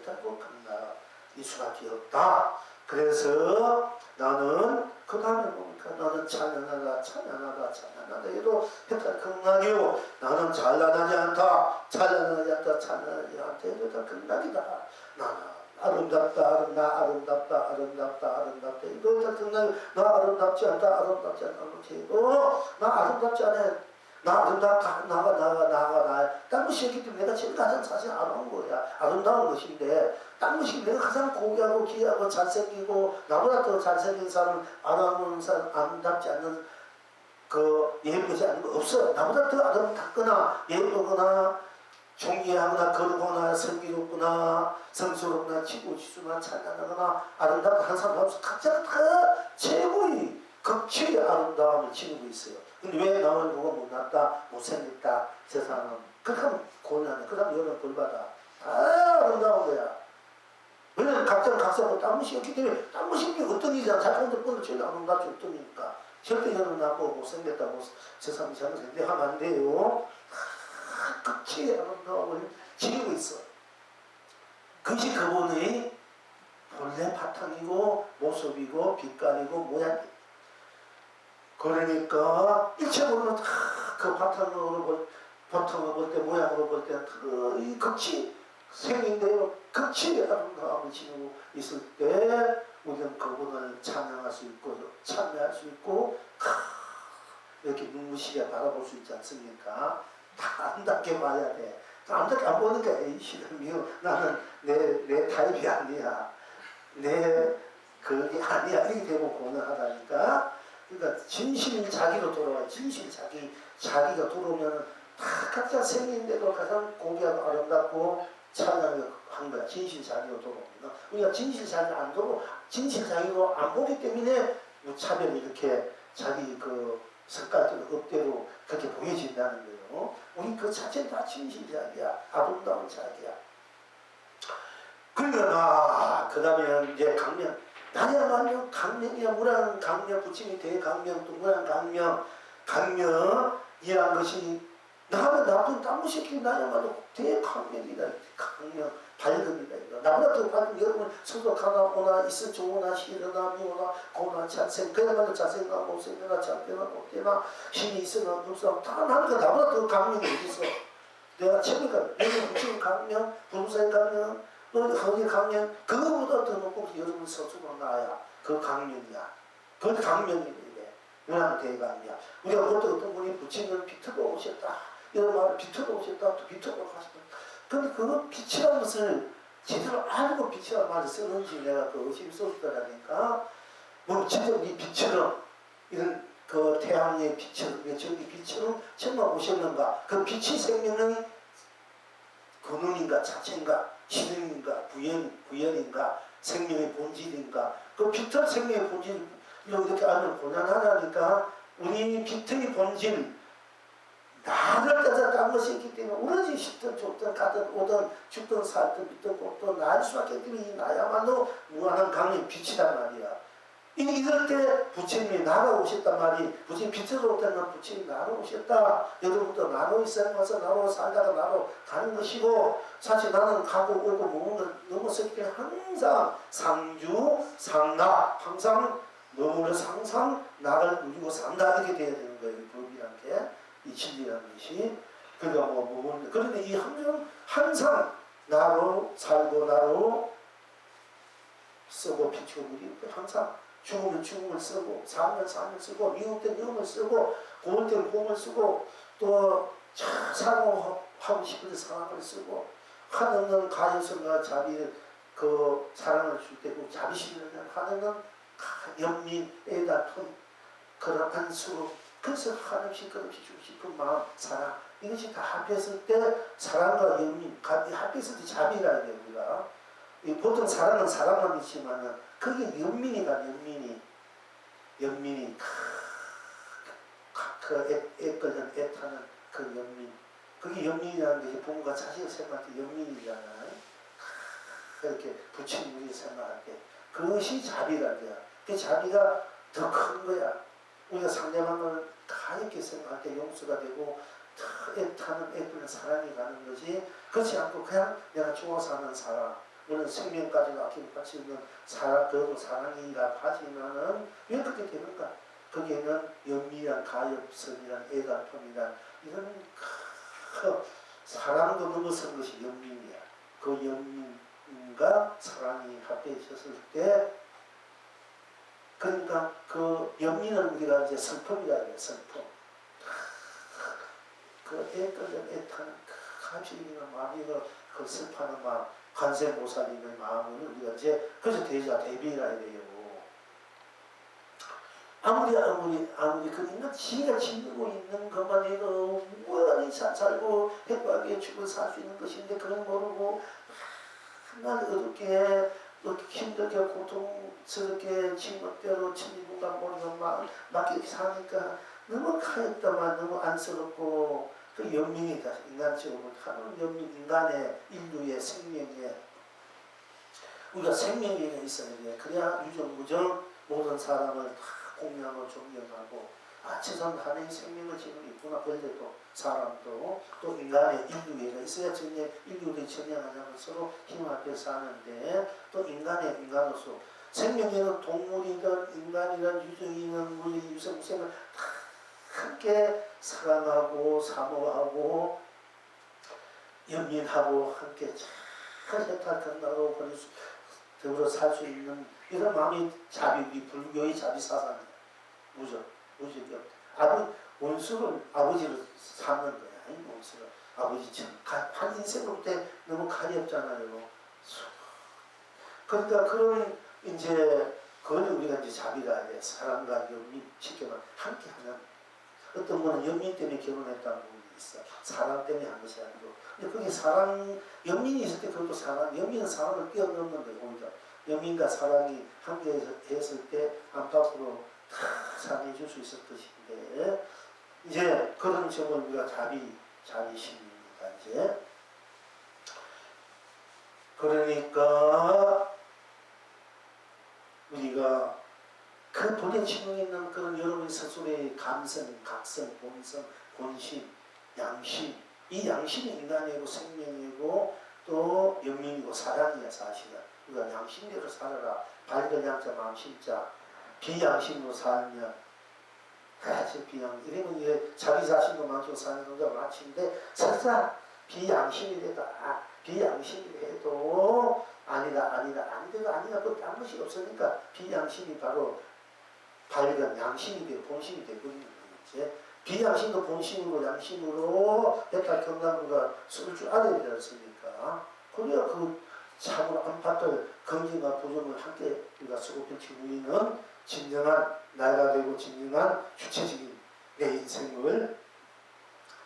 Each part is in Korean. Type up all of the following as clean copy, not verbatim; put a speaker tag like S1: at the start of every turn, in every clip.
S1: 못하고 강나일 수밖에 없다. 그래서 나는 그 다음에 보니까 나는 찬양하다 찬양하다 찬양하다 해도 다 극락이요. 나는 찬란하지 않다 찬란하지 않다 찬란하지 않다 해도 다 극락이다. 나는 아름답다 아름답다 아름답다 아름답다 해도 다 극락이요. 나 아름답지 않다 아름답지 않다 해도 나 아름답지 않아. 나 아름답다 나가 딴 것이었기 때문에 내가 제일 가장 사실 아름다운 거야. 아름다운 것인데 딴 것이 내가 가장 고귀하고 귀하고 잘생기고 나보다 더 잘생긴 사람 아름다운 사람 아름답지 않는 그 예쁘지 않은 거 없어. 나보다 더 아름답거나 예쁘거나 존귀하거나 거룩하거나 성기롭거나 성스럽거나 지고지수나 찬양하거나 아름답다 한 사람 없어. 각자가 다 최고의 극치의 아름다움을 지니고 있어요. 근데 왜 나를 보고 못났다 못생겼다 저 사람은 그럼 곤란해. 그 다음 여러분 벌받아. 다 아름다운 거야. 왜냐면 각자는 각자고 딴 것이 없기 때문에 딴 것이 없기 어떤 일이잖아. 자기한테 뻔히 제일 아름답지 어떤 일이니까 절대 여러분 나보고 못생겼다 저 사람이 잘못했는데 하면 안 돼요. 극치의 아름다움을 지니고 있어. 그것이 그분의 본래 바탕이고 모습이고 빛깔이고 모양이고 그러니까 일체적으로 그 바탕을 볼 때 모양으로 볼 때 이 극치 생인데요. 극치의 아름다움을 지니고 있을 때 우리는 그분을 찬양할 수 있고 참여할 수 있고 이렇게 눈부시게 바라볼 수 있지 않습니까? 다 아름답게 봐야 돼. 아름답게 안 보니까 에이 싫으며 나는 내 타입이 아니야. 내 그게 아니야. 이렇게 되고 고뇌하다니까. 그러니까 진실이 자기로 돌아와요. 진실 자기가 돌아오면 다 각자 생긴데도 가장 고귀하고 아름답고 찬양을 한 거야. 진실 자기로 돌아옵니다. 우리가 진실 자기 안 돌아 진실 자기로 안 보기 때문에 무차별이 이렇게 자기 그 색깔대로 업대로 그렇게 보여진다는 거예요. 우리 그 자체는 다 진실 자기야. 아름다운 자기야. 그러니까 그 다음에 이제 강명. 나야말로 강명이야. 무량 강명 부침이 대강명 또 무량 강명이란 것이 나는 나쁜 딴 것이 나야말로 대강명이다. 강명 밝음이다. 나보다 더 밝은 여러분 소속하나 있어 좋으나 싫으나 미우나 고나 자생 그야말로 자생나 못생겨나 잘되나 못되나 힘이 있으나 없으나 다 나는 나보다 더 강명이 어디 있어. 내가 최고가 여러분 부침 강명 부부사의 강명 거기 강명 그거보다 더 높고 여러분 서주고 나야 그 강명이야. 그 강명이래. 유난 대강이야. 우리가 볼 때 어떤 분이 부친을 비틀어 오셨다. 이런 말을 비틀어 오셨다. 또 비틀어 가셨다. 근데 그 빛이라는 것을 제대로 알고 빛이라는 말을 쓰는지 내가 그 의심스럽더라니까. 뭐 진짜 이 빛처럼 이런 그 태양의 빛처럼 저기 빛처럼 정말 오셨는가. 그 빛이 생명의 근원인가 자체인가 신인인가 구현인가 생명의 본질인가 그 빛의 생명의 본질을 이렇게 알면 곤란하다니까. 우리 빛의 본질 나를 따졌다는 것이 있기 때문에 오로지 쉽든 좁든 가든 오든 죽든 살든 믿든 곱든 나일 수밖에 없기 때문에 나야말로 무한한 강의 빛이란 말이야. 이럴 때 부처님이 나로 오셨단 말이 부처님 빛으로 오다는 부처님이 나로 오셨다. 여러분도 나로 있어서 나로 살다가 나로 가는 것이고 사실 나는 가고 오고 먹는 걸 넘었을 때 항상 상주 상나 항상 머물러서 항상 나를 누리고 산다 이렇게 돼야 되는 거예요. 법이란 게 이 진리라는 것이. 그러니까 뭐 그런데 이 항상 나로 살고 나로 쓰고 비추고 누리고 항상 죽으면 죽음을 쓰고 살면 삶을 쓰고 미울 땐 미움을 쓰고 고울 땐 고움을 쓰고 또 사랑하고 싶을 때 사랑을 쓰고 하늘은 가요성과 자비를 그 사랑을 줄 때고 자비심을 하늘은 연민 애다툼 그런 안수 그래서 한없이 끝없이 주고 싶은 마음 사랑 이것이 다 합했을 때 사랑과 연민 합했을 때 자비라 해요. 우리가 보통 사랑은 사랑만 있지만은 그게 연민이다. 연민이 그 애끓는 애타는 그 연민 그게 연민이라는 것이 부모가 자식을 생각할 때 연민이잖아요. 그렇게 부처님이 생각할 때 그것이 자비라야. 그 자비가 더 큰 거야. 우리가 상대방을 가볍게 생각할 때 용서가 되고 애타는 애끓는 사랑이 가는 것이 그렇지 않고 그냥 내가 좋아서 하는 사랑 물론 생명까지 아끼고 같이 있는 사랑, 그것도 사랑이라 하지만은 왜 그렇게 되는가? 거기에는 연민이란 가엾음이란 애가품이란 이런 사랑도 넘어선 것이 연민이야. 그 연민과 사랑이 합해졌을 때, 그러니까 그 연민은 우리가 이제 슬픔이라 해요. 슬픔. 그 애끓는 애타는 가지는 마음이 그 슬퍼하는 마음, 관세모사님의 마음을 우리가 이제 그래서 대비해야 돼요. 아무리 그 인간 지가 지니고 있는 것만 해도 무한히 살고 행복하게 죽을 살 수 있는 것인데 그걸 모르고 한날 어둡게 힘들게 고통스럽게 지멋대로 천리분간 모르는 마음 막 이렇게 사니까 너무 가엽다만 너무 안쓰럽고 그 연민이다. 인간적으로 하는 연민, 인간의 인류의 생명에 우리가 생명력이 있어야 돼. 그래야 유정무정 모든 사람을 다 공명하고 존경하고 저 사람 하나의 생명을 지금 있구나. 벌레도 사람도 또 인간의 인류애가 있어야 전에 인류를 전쟁하자면 서로 힘 앞에 사는데 또 인간으로서 생명에는 동물이든 인간이든 유정이든 물리 유생물을 다 함께 사랑하고 사모하고 연민하고 함께 잘 해탈한 나로 더불어 살 수 있는 이런 마음이 자비, 불교의 자비 사상이야. 무조건. 원수를 아버지를 삼는 거야. 아니, 원수를 아버지처럼. 한 인생을 때 너무 가렵잖아요. 그러니까 그런 이제 그걸 우리가 이제 자비가 돼. 사랑과 연민 쉽게 말하면 함께 하는. 어떤 분은 연민 때문에 결혼했다는 분이 있어. 사랑 때문에 한 것이 아니고. 근데 그게 사랑, 연민이 있을 때 그것도 사랑, 연민은 사랑을 뛰어넘는 거예요. 오히려. 연민과 사랑이 함께 했을 때 안팎으로 다 사랑해 줄 수 있을 것인데, 이제 그런 점을 우리가 자비심입니다. 이제. 그러니까, 우리가 그 도대칭에 있는 그런 여러분의 스스로의 감성, 각성, 본성, 본심, 양심, 이 양심이 인간이고 생명이고 또 연민이고 사랑이야 사실은. 우리가 양심대로 살아라. 밝은 양자 마음심자. 비양심으로 살면 이러면 이제 자기 자신도 망치고 사는 동작 마치인데 설사 비양심이래다. 비양심이 해도 아니다. 그 딴 것이 없으니까 비양심이 바로 밝은 양심이 되고 본심이 되버리는 거지. 비양심도 본심으로 양심으로 해탈 경남부가 쓸 줄 알아야 되지 않습니까? 그래야 그 참으로 안팎을 긍정과 부정을 함께 우리가 수고필치 우리는 진정한 나가 되고 진정한 주체적인 내 인생을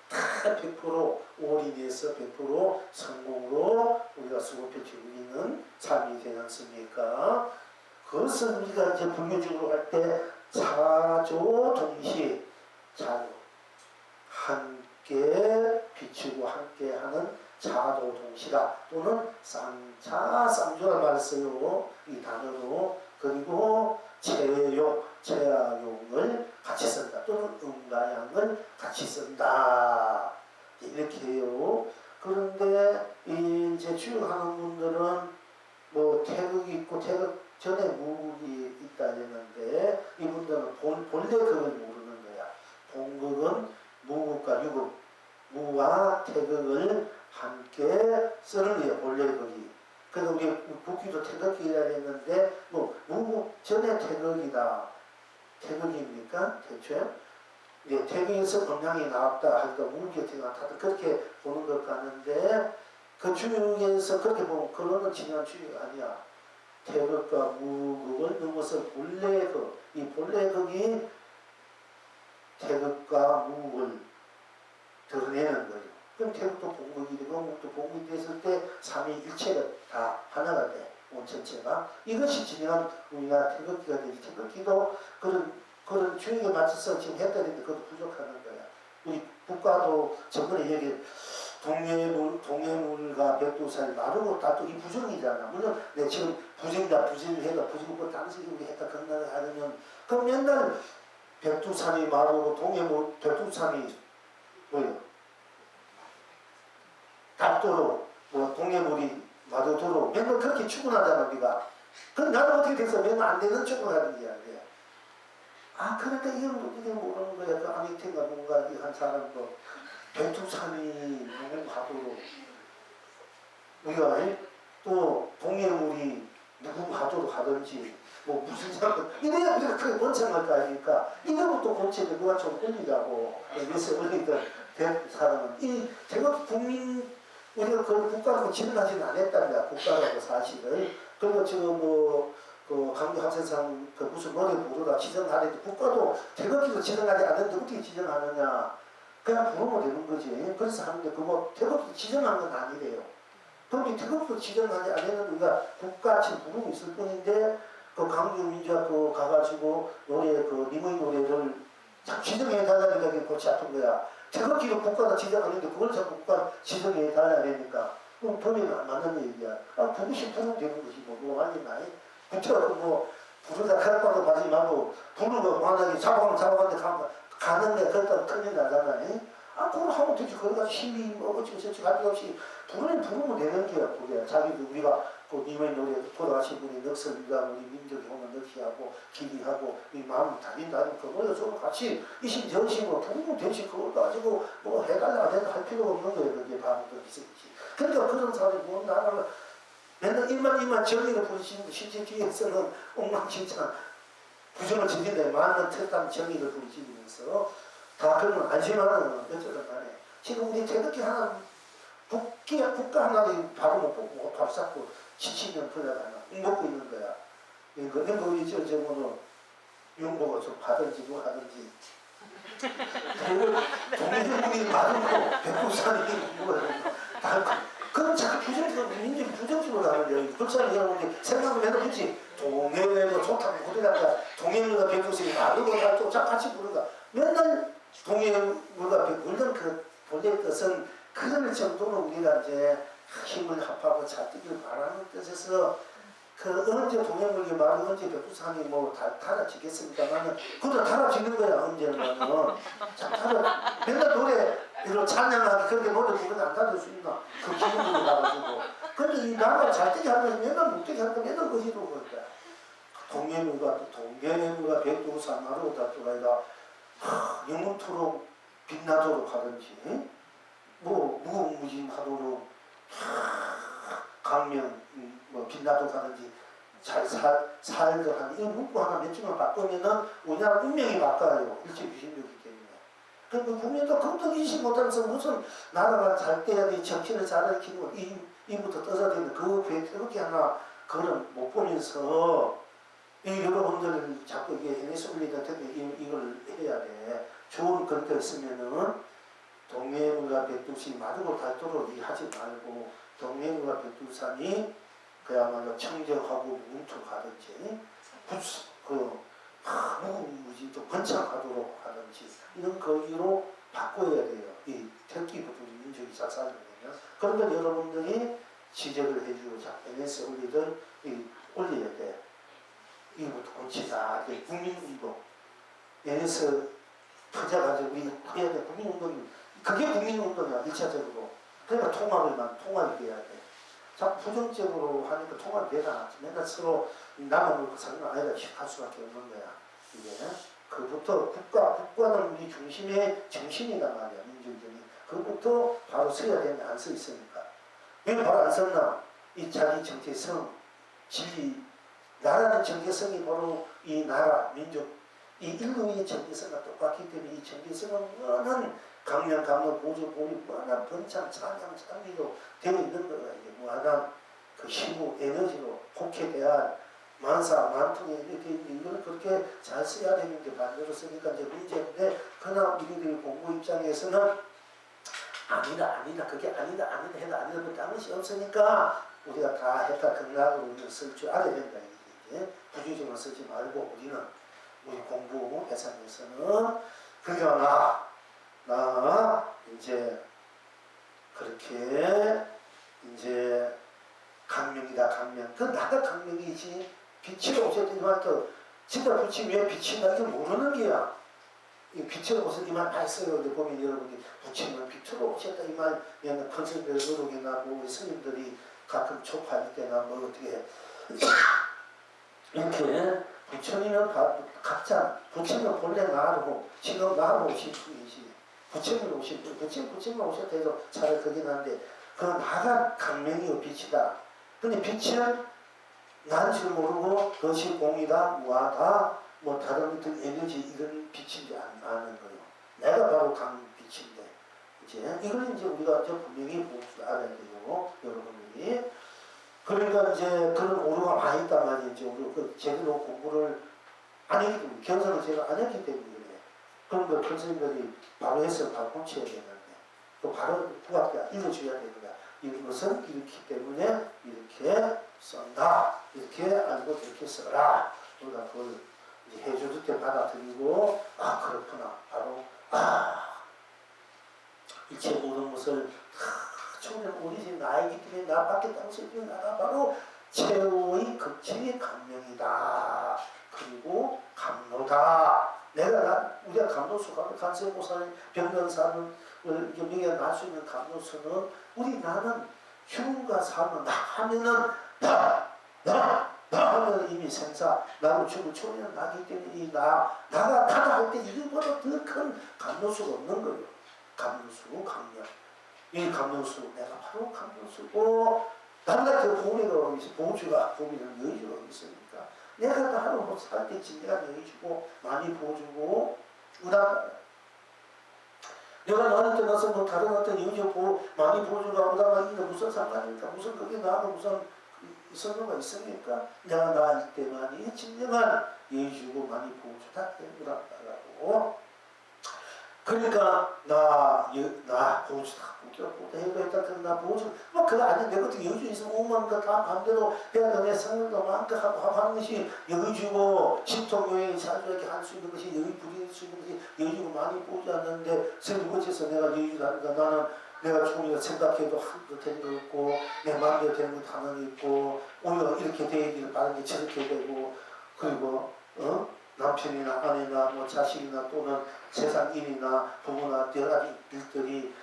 S1: 다 100% 올인해서 100% 성공으로 우리가 수고필치 우리는 삶이 되지 않습니까? 그것을 우리가 이제 불교적으로 할 때 자조 동시 자조 함께 비추고 함께 하는 자도 동시다. 또는 쌍조라는 말을 써요. 이 단어로. 그리고 체야용을 같이 쓴다. 또는 음가양을 같이 쓴다. 이렇게 해요. 그런데 이제 주역하는 분들은 뭐 태극이 있고 태극 전에 무극이 있다 했는데 이분들은 본래 극을 모르는 거야. 본극은 무극과 유극, 무와 태극을 함께 쓰는 거예요. 본래 극이. 그래서 우리 국기도 태극기라 했는데 뭐 무극 전에 태극이다. 태극입니까? 대체? 예, 태극에서 음양이 나왔다 하니까 무극이 어떻게 나왔다. 그렇게 보는 것 같는데 그 주역에서 그렇게 보면 그거는 진한 주역 아니야. 태극과 무극을 넘어서 본래극, 이 본래극이 태극과 무극을 드러내는 거예요. 그럼 태극도 본극이 되고 무극도 본극이 됐을 때 삼위일체가 다 하나가 돼. 온천체가. 이것이 진정한 우리나라 태극기가 되지. 태극기도 그런 주역에 맞춰서 지금 했다는데 그것도 부족하는 거야. 우리 국가도 저번에 얘기 동해물과 백두산이 마르고 다 또 이 부정이잖아. 물론 내 지금 부정해가 부정고 당신이 우리 했다 건너가 하려면 그럼 맨날 백두산이 마르고 백두산이 뭐요? 답도로 뭐 동해물이 마도도로 맨날 그렇게 출근하잖아 우리가. 그럼 나는 어떻게 돼서 맨날 안 되는 출근하는 거야. 아 그러니까 이게 모르는 거야. 그 아미텐가 뭔가 한 사람도 백두산이 무궁화도로 우리가 또 동해물이 무궁화도로 가든지 뭐 무슨 사람 이래야 우리가 크게 번창할 거 아닙니까? 이거부터 본체를 누가 좀 올리자고 그래서 올리던 사람은 이 제가 국민 우리가 그 국가라고 지원하지는 않았답니다. 국가라고 사실을. 그리고 지금 그 강주 학생상 그 무슨 노래 부르다 지정하는데 국가도 태극기도 지정하지 않는데 어떻게 지정하느냐. 그냥 부르면 되는 거지. 그래서 하는데 그거 태극기 지정한 건 아니래요. 그럼 이 태극기도 지정하지 않는 우리가 국가치 부르고 있을 뿐인데 그 강주 민주학교 가가지고 노래 그 님의 노래를 자꾸 지정해 달라니까 그게 골치 아픈 거야. 태극기도 국가가 지정하는데 그걸 자꾸 국가 지정해 달라야 되니까 그럼 돈이 안 맞는 얘기야. 아 부르시 부르면 되는 것이 뭐 아니나. 그쵸? 뭐 부르다 칼빵도 가지 말고 부르고 만약에 잡아가는데 가는데 그랬다가 큰일 나잖아. 아 그걸 하면 되지. 거기 가서 시위 뭐 어쩌고저쩌고 할 것 없이 부르면 되는 게야. 그게 자기도 우리가 그 님의 노래 돌아가신 분이 넋을 위하고 우리 민족이 오면 넋이하고 기리하고 이 마음 달린다는 그거를 좀 같이 이심전심으로 부르면 되지. 그걸 가지고 뭐 해달라 안 해도 할 필요가 없는 거예요. 그게 바로 그 기생이지. 그러니까 그런 사람이 뭐 나라를 맨날 일만 정의를 부르시는 실제 뒤에서는 엉망진창 부정을 지킨다. 만난 틀단 정의를 부르시면서 다 그러면 안심하는 어쩌든 간에 지금 우리 태극기 하나 국가 하나를 바로 못 보고 밥 쌓고 70년 불려가 하나 먹고 있는 거야. 그러니까 우리 저거는 용보가 좀 하든지 뭐 하든지 동맹국이 많고 백두산이 뭐야 그럼 자꾸 부정적으로 민족이 부정적으로 가는 거예요. 그렇잖아요. 여러분들 생각을 맨날 그렇지. 동해가 좋다고 그러다가 동해물과 백두산이 마르고 또 같이 부르다. 맨날 동해물과 백두산 그 본래 뜻은 그럴 정도로 우리가 이제 힘을 합하고 잡기를 바라는 뜻에서 그 언제 동해물이 마르고 언제 백두산이 뭐 달아지겠습니까만은 그것도 달아지는 거야 언제는. 참 달아. 맨날 노래 이런 찬양하기 그렇게 노래 부르면 안 달을 수 있나? 그 기분으로 나가지고. 근데 이 나라가 잘 되게 하면서 맨날 못 되게 하니까 맨날 거지로 그러니까. 동해물과 백두산 마르고 다투가이가 영원토록 빛나도록 하든지 뭐 무궁무진하도록 강명 뭐 빛나도록 하든지 잘 살도록 하는 이 문구 하나 몇 줄만 바꾸면은 우리나라 운명이 바뀌어요. 일제유신력이기 때문에. 그러니까 국민도 그것도 인식 못하면서 무슨 나라가 잘 돼야 돼 정치를 잘 지키고 이부터 떠서 되는 그 배태극기 하나 그걸 못 보면서 이 여러분들 자꾸 이게 NS 올리다 이걸 해야 돼. 좋은 그런 데 있으면은 동해물과 백두산이 마르고 닳도록 하지 말고 동해물과 백두산이 그야말로 청정하고 뭉툭하든지 무궁무진도 번창하도록 하든지 이런 거기로 바꿔야 돼요. 이 태극기부터 우리 민족이 잘 살려면 그런 걸 여러분들이 지적을 해주고 자 NS 올리든 올려야 돼. 이부터 고치자. 국민운동 NS 터져가지고 우리 해야 돼. 국민운동이 그게 국민운동이야. 1차적으로. 그러니까 통합이 돼야 돼. 자꾸 부정적으로 하니까 통합이 되잖아. 맨날 서로 나만 놓고 사는 아이가 할 수밖에 없는 거야. 이게 그부터 국가는 우리 중심의 정신이란 말이야. 민주주의. 그부터 바로 서야 되는데 안 서 있으니까. 왜 바로 안 섰나? 이 자기 정체성, 진리, 나라는 정체성이 바로 이 나라, 민족, 이 인류의 정체성과 똑같기 때문에 이 정체성은 무한한 강명, 보조, 보리, 무한한 번창, 찬양, 찬미로 되어 있는 거야. 이게 무한한 그 힘으로, 에너지로, 복해대한 만사만통에 이렇게 이걸 그렇게 잘 써야 되는 게 반대로 쓰니까 이제 문제인데, 그러나 우리들이 공부 입장에서는 아니다, 그게 아니다 해도 아니다, 아무 것이 없으니까 우리가 다 했다 극락으로 쓸 줄 알아야 된다. 이게 부주의적으로 쓰지 말고 우리는 우리 공부 회사에서는 그러나 나 이제 그렇게 이제 강명이다 강명. 그 나가 강명이지 빛으로 오셨더니 말도 진짜 붙이 왜 빛이 나지 모르는 게야. 이 빛으로 오셨 이 말 많이 써요. 보면 여러분이 붙이면 빛으로 오셨다 이 말 옛날 컨셉별 의록이나 뭐 스님들이 가끔 초파할 때나 뭐 어떻게 이렇게 부처님은 각자 부처님은 본래 나하고 지금 나하고 오신 분이지 부처님 오신 분 부처님 오실 때도 차라리 그긴 한데 그 나가 강명이요 빛이다. 근데 빛은 난 줄 모르고 그것이 공이다 무하다 뭐 다른 어떤 에너지 이런 빛인지 아는 거예요. 내가 바로 강빛인데 이제 이걸 이제 우리가 분명히 알아야 돼요, 여러분들이. 그러니까 이제 그런 오류가 많이 있단 말이죠. 우리 그 제대로 공부를 안 했기 때문에 견성을 제가 안 했기 때문에 그래. 그런 걸 선생님들이 바로 해서 바로 고쳐야 되는데 또 바로 부합게 읽어줘야 됩니다. 이것은 이렇기 때문에 이렇게 쓴다. 이렇게 알고 이렇게 써라. 우리가 그걸 이제 해줄 때 받아들이고 아 그렇구나. 바로 일체 모든 것을 처음에 오리지 나이기 때문에 나밖에 당신이 나가 바로 최후의 극치의 감명이다. 그리고 감로다. 우리가 감로수 간세보살 병변사를 명예 날 수 있는 감로수는 우리 나는 죽음과 삶은 나 하면은 나 하면 이미 생사 나로 죽을 초리는 나기 때문에 이 나가 나다 할 때 이거보다 더 큰 감로수가 없는 거예요. 감로수 강명. 이 감명수 내가 바로 감명수고 남자 그 보미가 있어 보주가 보미는 여의주가 있으니까 내가 다 하루 살 때쯤 내가 여의주고 많이 보주고 의담 내가 너한테 가서 뭐 다른 어떤 여의주 많이 보주고 의담 있는데 무슨 상관입니까? 무슨 그게 나하고 무슨 선거가 있습니까? 내가 나일 때만이 진정한 여의주고 많이 보주다 의담하라고. 그러니까 나 보주다 보다 해도 했다 나 보주 뭐 그거 아니 내 것도 여의주 있으면 오만 거 다 마음대로 해야 내 성능도 마음껏 하고 하는 것이 여의주고 신통여행 사주 이렇게 할 수 있는 것이 여의 부릴 수 있는 것이 여의주고 많이 보지 않는데 선생님 어째서 내가 여의주라니까 나는 내가 조금이라도 생각해도 한도 되는 거 없고 내 마음대로 되는 거 하는 거 있고 오히려 이렇게 되기를 바라는 게 저렇게 되고 그리고 남편이나 아내나 뭐 자식이나 또는 세상 일이나 부모나 여러 가지 일들이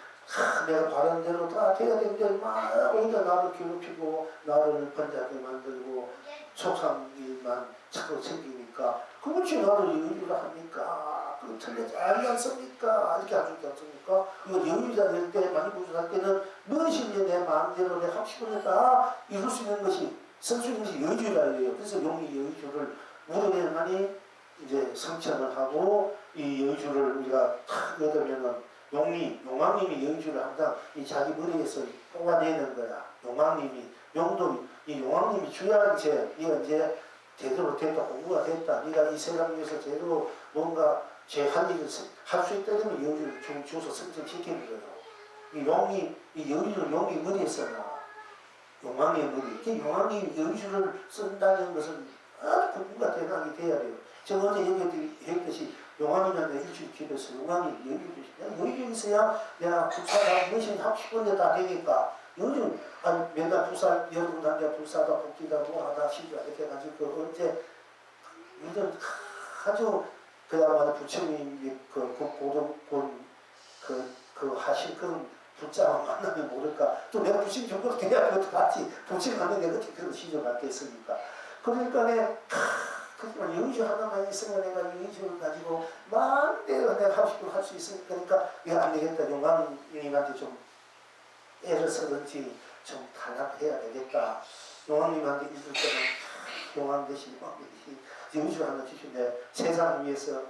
S1: 내가 바라는 대로 다 돼야 되는데 막 오히려 나를 괴롭히고 나를 번잡하게 만들고 속상 일만 자꾸 생기니까 그것이 나를 여유를 합니까? 그 틀리지 않습니까? 이렇게 안 좋지 않습니까? 이거 여유자 될 때 많이 부족할 때는 무엇이 내 마음대로 내 하고 싶은 다 이룰 수 있는 것이 쓸 수 있는 것이 여유주라 해요. 그래서 용이 여유주를 무릎에 많이 이제 성찬을 하고 이 여의주를 우리가 탁 얻으면은 용왕님이 여의주를 항상 이 자기 머리에서 뽑아내는 거야. 용왕님이 용도 이 용왕님이 주야한 이제 이제 제대로 됐다 공부가 됐다. 네가 이 세상 위해서 제대로 뭔가 제 할 일을 할 수 있다면 여의주를 주어서 성찬시키는 거예요. 이 여의주는 용이 머리에서 나와. 용왕의 머리. 이 용왕이 여의주를 쓴다는 것은 아주 공부가 대단하게 돼야 돼요. 제가 어제 얘기했듯이 용왕님한테 일주일 기도해서 용왕이 여의주 있어야 내가 불사다 무엇이 하고 싶은데 다 되니까 요즘 맨날 불사 여러분 단계 불사다 복귀다 뭐하다 시주다 이렇게 해가지고 그 언제 요즘 아주 그야말로 부처님이 그 하신 그런 불자와 만나면 모를까 또 내가 부처님 정도 돼야 그것도 같이 부처님 만나면 내가 어떻게 그런 시주 받겠습니까? 그러니까 그렇지만 여의주 하나만 있으면 내가 여의주를 가지고 마음대로 내가 하고 싶은 할 수 있으니까 그러니까 이거 안 되겠다. 용왕님한테 좀 애를 쓰든지 좀 단합해야 되겠다. 용왕님한테 있을 때는 용왕 대신 여의주 하나 주신데 세상을 위해서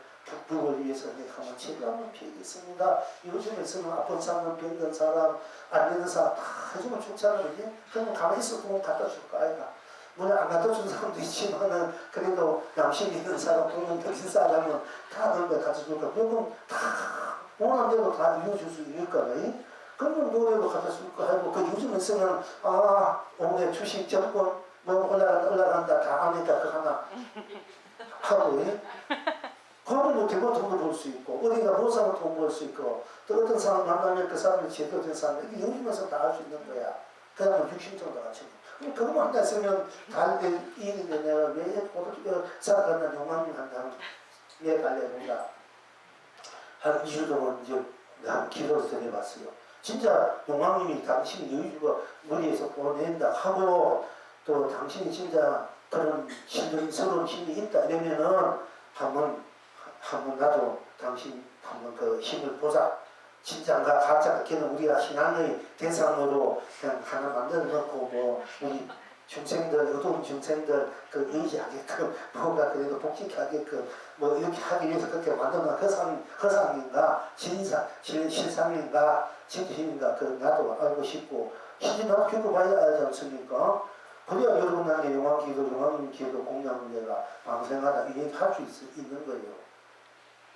S1: 북을 위해서 내가 한번 제가 한번 피하겠습니다. 요즘에서는 아픈 사람, 병든 사람, 안 되는 사람 다 해주면 좋잖아. 그러면 가만히 있어 돈 갖다 줄까 아이가. 물론 안 갖다 준 사람도 있지만은 그래도 양심 있는 사람, 돈은 드린 사람은 다 그런 거 갖다 줄까. 그러면 다 원하는 대로 다 이루어줄 수 있을 거야. 그러면 노래도 갖다 줄까 하고 그 요즘에서는 오늘 주식 정권 뭐 올라간다 다 하니까 그 하나 하고 그러면 뭐 대고 돈을 벌 수 있고 어디가 보상을 돈 벌 수 있고 또 어떤 사람 만나면 그 사람이 제대로 된 사람 이렇게 요즘에서 다 할 수 있는 거야. 그 다음에 육신적으로 같이. 그것만 안 했으면 다른데 일인데 내가 왜 고등학교 생각하는 용왕님 한다면 왜 달래본다. 한 2주 동안 이제 한 기도를 드려봤어요. 진짜 용왕님이 당신이 여의주가 머리에서 보낸다 하고 또 당신이 진짜 그런 신령스러운 힘이 있다 이러면은 한번 나도 당신 한번 그 힘을 보자. 진짜인가 가짜 걔는 우리가 신앙의 대상으로 그냥 하나 만들어 놓고 뭐 우리 중생들 어두운 중생들 그 의지하게끔 뭔가 그래도 복직하게끔 뭐 이렇게 하기 위해서 그렇게 만들어 놓은 허상인가 실상인가 진심인가 그 나도 알고 싶고 실제 나도 겪어봐야 알지 않습니까? 그래야 여러분한테 용왕기도 용왕님 기도 공양을 내가 방생하다 이게 할 수 있는 거예요.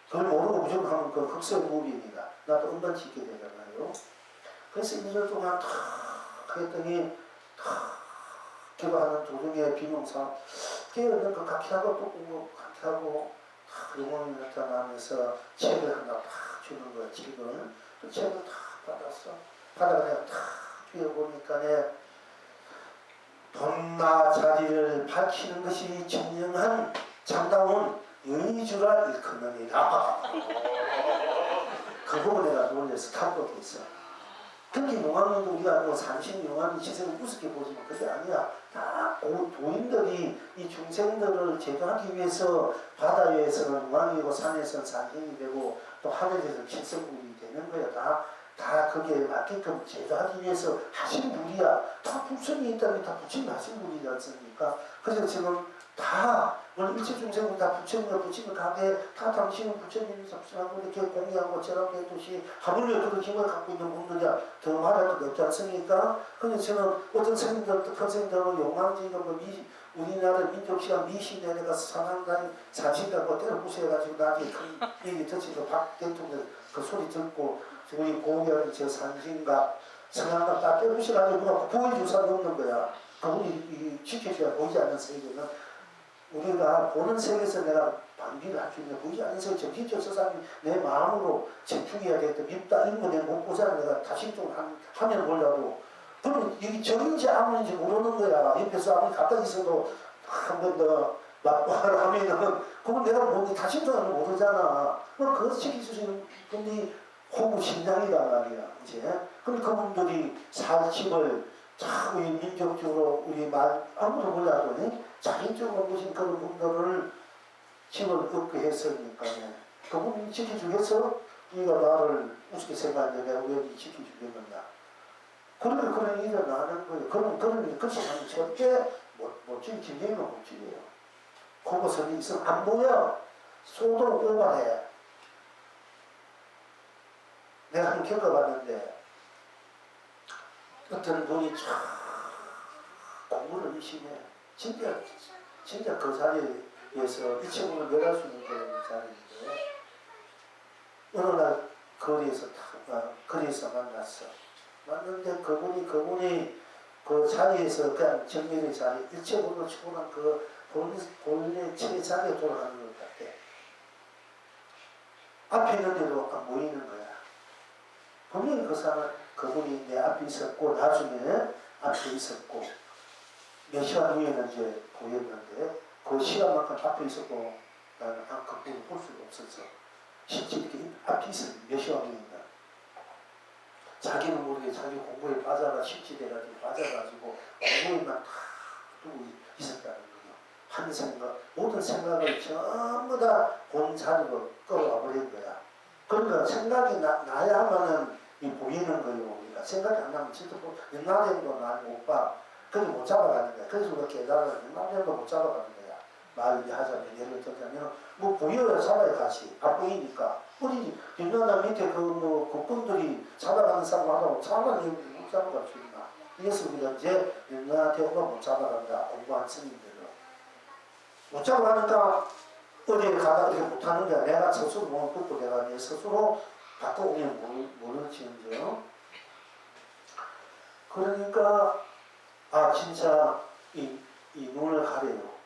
S1: 그걸 모르고 무조건 하면 그 흑설무비입니다. 나도 은반치 있게 되잖아요. 그래서 1년 동안 탁 했더니 탁 기도하는 도중에 비명상 깨어있는 것 같게 하고 또 꾼 것 같게 하고 용왕이 나타나면서 책을 하나 탁 주는 거야. 책을. 또 책을 탁 받았어. 받아가 내가 탁 비워보니까 돈나 자리를 밝히는 것이 진정한 장다운 의주라 일컫느니라. 그 부분에 내가 놀래서 감동했어. 특히 용왕님도 우리가 뭐 삼신 용왕이 시세를 우습게 보지만 그게 아니야. 다 도인들이 이 중생들을 제도하기 위해서 바다 위에서는 용왕이고 산에서는 산신이 되고 또 하늘에서는 칠성군이 되는 거야. 다 거기에 맞게끔 제도하기 위해서 하신 분이야. 다 불성이 있다면 다 부처님 하신 분이지 않습니까? 그래서 지금 다 오늘 일체 중생은 다 부처님을 가게 다 당신은 부처님이 잡수하고 이렇게 공유하고 절하게 해두시 하물며 그런 힘을 갖고 있는 분들이야. 더 말할 것도 없지 않습니까? 그래서 저는 어떤 스님들, 선생님들은 용왕지가 뭐 우리나라 민족시간 미신에 내가 상한단 사신다고 때려 부숴가지고 나중에 큰 얘기 듣지도 박 대통령 그 소리 듣고 우리 고개를 저 산신가 성한가 다 때려 부숴가지고 누가 보여주사 놓는 거야. 그분이 지켜줘야 보이지 않는 세계는 우리가 보는 세계에서 내가 방비를 할 수 있는 보이지 않는 세계 정신적 세상이 내 마음으로 집중해야겠다. 밉다 이런 거 내가 못 보잖아. 내가 다시 좀 하면 몰라도 그럼 이게 정인지 아무인지 모르는 거야. 옆에서 아무리 가까이 있어도 한 번 더 맞바를 하면은 그건 내가 뭐 다시 좀 모르잖아. 그거 지켜주시는 분이 호구 신장이란 말이야. 이제 그럼 그분들이 살집을 참 우리 민족적으로 우리 말 아무도 몰라도 자인적으로 보신 그런 분들을 집을 얻게 했으니까 그분이 지켜주겠어? 네가 나를 우습게 생각하는데 내가 왜 지켜주겠는가? 그러면 그런 일이 일어나는 거예요. 그런 그것이 절대 못 지금 김정일은 못 지켜요. 그것은 있으면 안 보여. 소도 오가해. 내가 한번 겪어봤는데 어떤 분이 참 공부를 열심히 해. 진짜 그 자리에서 이 친구를 멸할 수 있는 그런 자리인데 어느 날 거리에서 만났어. 만났는데 그분이 그 자리에서 그냥 정면의 자리 일체적으로 추구한 그 본인의 제자리에 돌아가는 것 같아. 앞에 있는데도 안 보이는 거야. 분명히 그분이 내 앞에 있었고 나중에 앞에 있었고 몇 시간 후에는 이제 보였는데 그 시간만큼 앞에 있었고 나는 그분을 볼 수가 없었어. 실제 이렇게 앞에 있었어. 몇 시간 후에는 자기는 모르게 자기 공부에 심취돼가지고 빠져가지고 공부에만 다 두고 있었다는 거예요. 한 생각, 모든 생각을 전부 다 본 자리로 끌어와 버린 거야. 그러니까 생각이 나야만은 보이는 거예요. 우리가 생각이 안 나면 진짜 옛날에도 나 못 봐. 그래서 못 잡아가는 거야. 그래서 우리가 깨달아서 옛날에도 못 잡아가는 거야. 말이 하자면 예를 들자면 뭐 보여야 잡아야 가지. 안 보이니까. 우리 옛날 밑에 그 국군들이 잡아가는 사람하고 잡아가는 이유를 못 잡아갈 수 있나. 그래서 우리가 이제 옛날한테 오가 못 잡아간다. 공부한 스님들은. 못 잡아가니까 어디에 가다 이렇게 못하는 거야. 내가 스스로 못 듣고 내가 내 스스로 바꿔오면 모르지언정. 그러니까 진짜 이 눈을 가려요.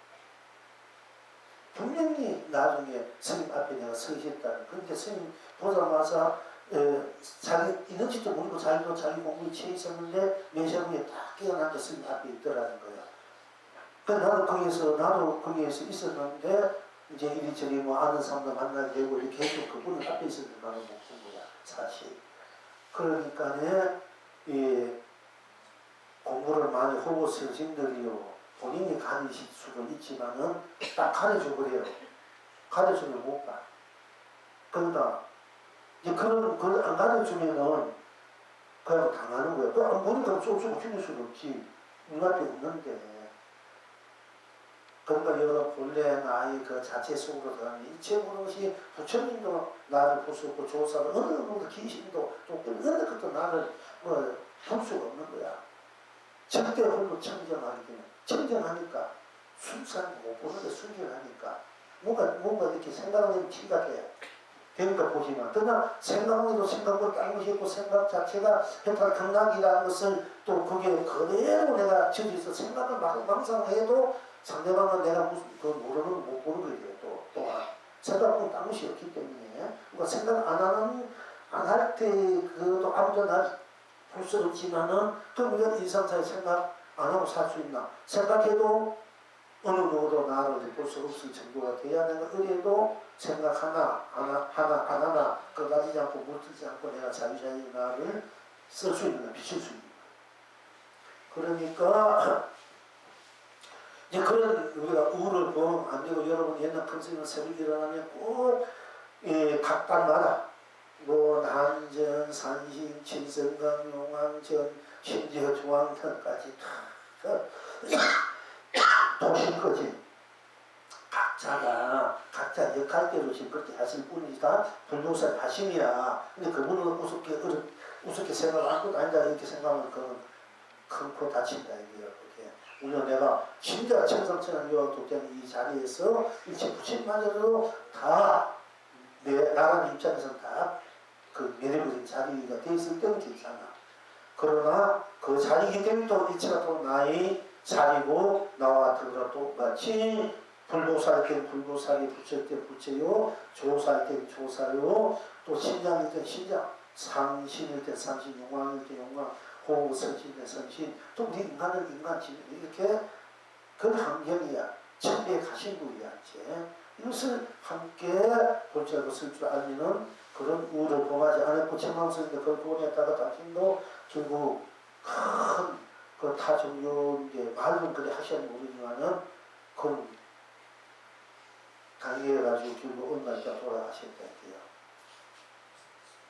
S1: 분명히 나중에 스님 앞에 내가 서 있었다는. 그런데 스님 보자마자 자기 있는지도 모르고 자기도 자기 공부에 취해 있었는데 몇 시간 후에 딱 깨어나서 스님 앞에 있더라는 거야. 나도 거기에서 있었는데 이제 이리저리 뭐 아는 사람도 만나게 되고 이렇게 해서 그분을 앞에 있었는데 나는 못 본 거야. 사실 그러니까 이 공부를 많이 하고 선생들이요 본인이 가르칠 수도 있지만은 딱 가르쳐 버려요. 가르치면 못 봐. 그러니까 이제 그걸 안 가르치면은 그냥 당하는 거야. 그안 보니까 쏙쏙 죽일 수는 없지. 눈앞에 없는데. 그러니까 여러분 본래 나의 그 자체 속으로 들어가는 일체 모든 것이 부처님도 나를 볼 수 없고 조사를 어느 누구도 귀신도 또 어느 것도 나를 볼 수가 없는 거야. 절대 홀로 청정하기 때문에 청정하니까 순수한 못 보는데 순결하니까 뭔가 이렇게 생각하는 티가 돼. 그러니까 보지만 그러나 생각에도 생각보다 다른 것이 있고 생각 자체가 현타 경락이라는 것을 또 그게 그대로 내가 저기서 생각을 망상해도 상대방은 내가 무슨 그 모르는 거 못 보는 거예요. 또한 생각은 딴 것이 없기 때문에 그러니까 생각 안 할 때 그도 아무도 날 볼 수 없지만은 그럼 우리가 일상사에 생각 안 하고 살 수 있나? 생각해도 어느 누구도 나를 볼 수 없을 정도가 돼야 내가 의뢰도 생각 하나 안 하나 그거 가지지 않고 물들지 않고 내가 자유자유 나를 쓸 수 있는 비칠 수 있는 그러니까 이제 그런 우리가 우를 보면 안 되고 여러분 옛날 컨셉은 새벽 일어나면 꼭 각달마다 뭐 난전, 산신, 칠성강, 용왕전, 심지어 중앙천까지 다 도실거지 각자 역할대로 지금 그렇게 하실 분이 다 불교사의 하심이야. 근데 그분은 우습게 생각 안 하고 다닌다 이렇게 생각하면 그건 큰 코 다친다 이게요. 물론 내가 진짜 천상천하 요학도 때문에 이 자리에서 일체 부처님마저도 다 나라는 입장에서는 다 그 매력적인 자리가 돼 있을 때는 괜찮아. 그러나 그 자리이기 때문에 또 일체가 또 나의 자리고 나와 더불어 똑같이 불보살 때는 불보살이 부처일 때 부처요 조사일 때는 조사요 또 신장일 때는 신장 상신일 때 상신 용왕일 때 용왕 호흡 선신 때 선신 또 우리 인간은 인간 이렇게 그 환경이야. 천대에 가신 분이야. 이것을 함께 볼 줄 알고 쓸 줄 알면은 그런 우를 범하지 않았고 천망스인데 그걸 보냈다가 당신도 결국 큰 그 타종교인데 말은 그래 하셔야 모르지만은 그건 강의해가지고 결국 어느 날짜 돌아가셨다고요.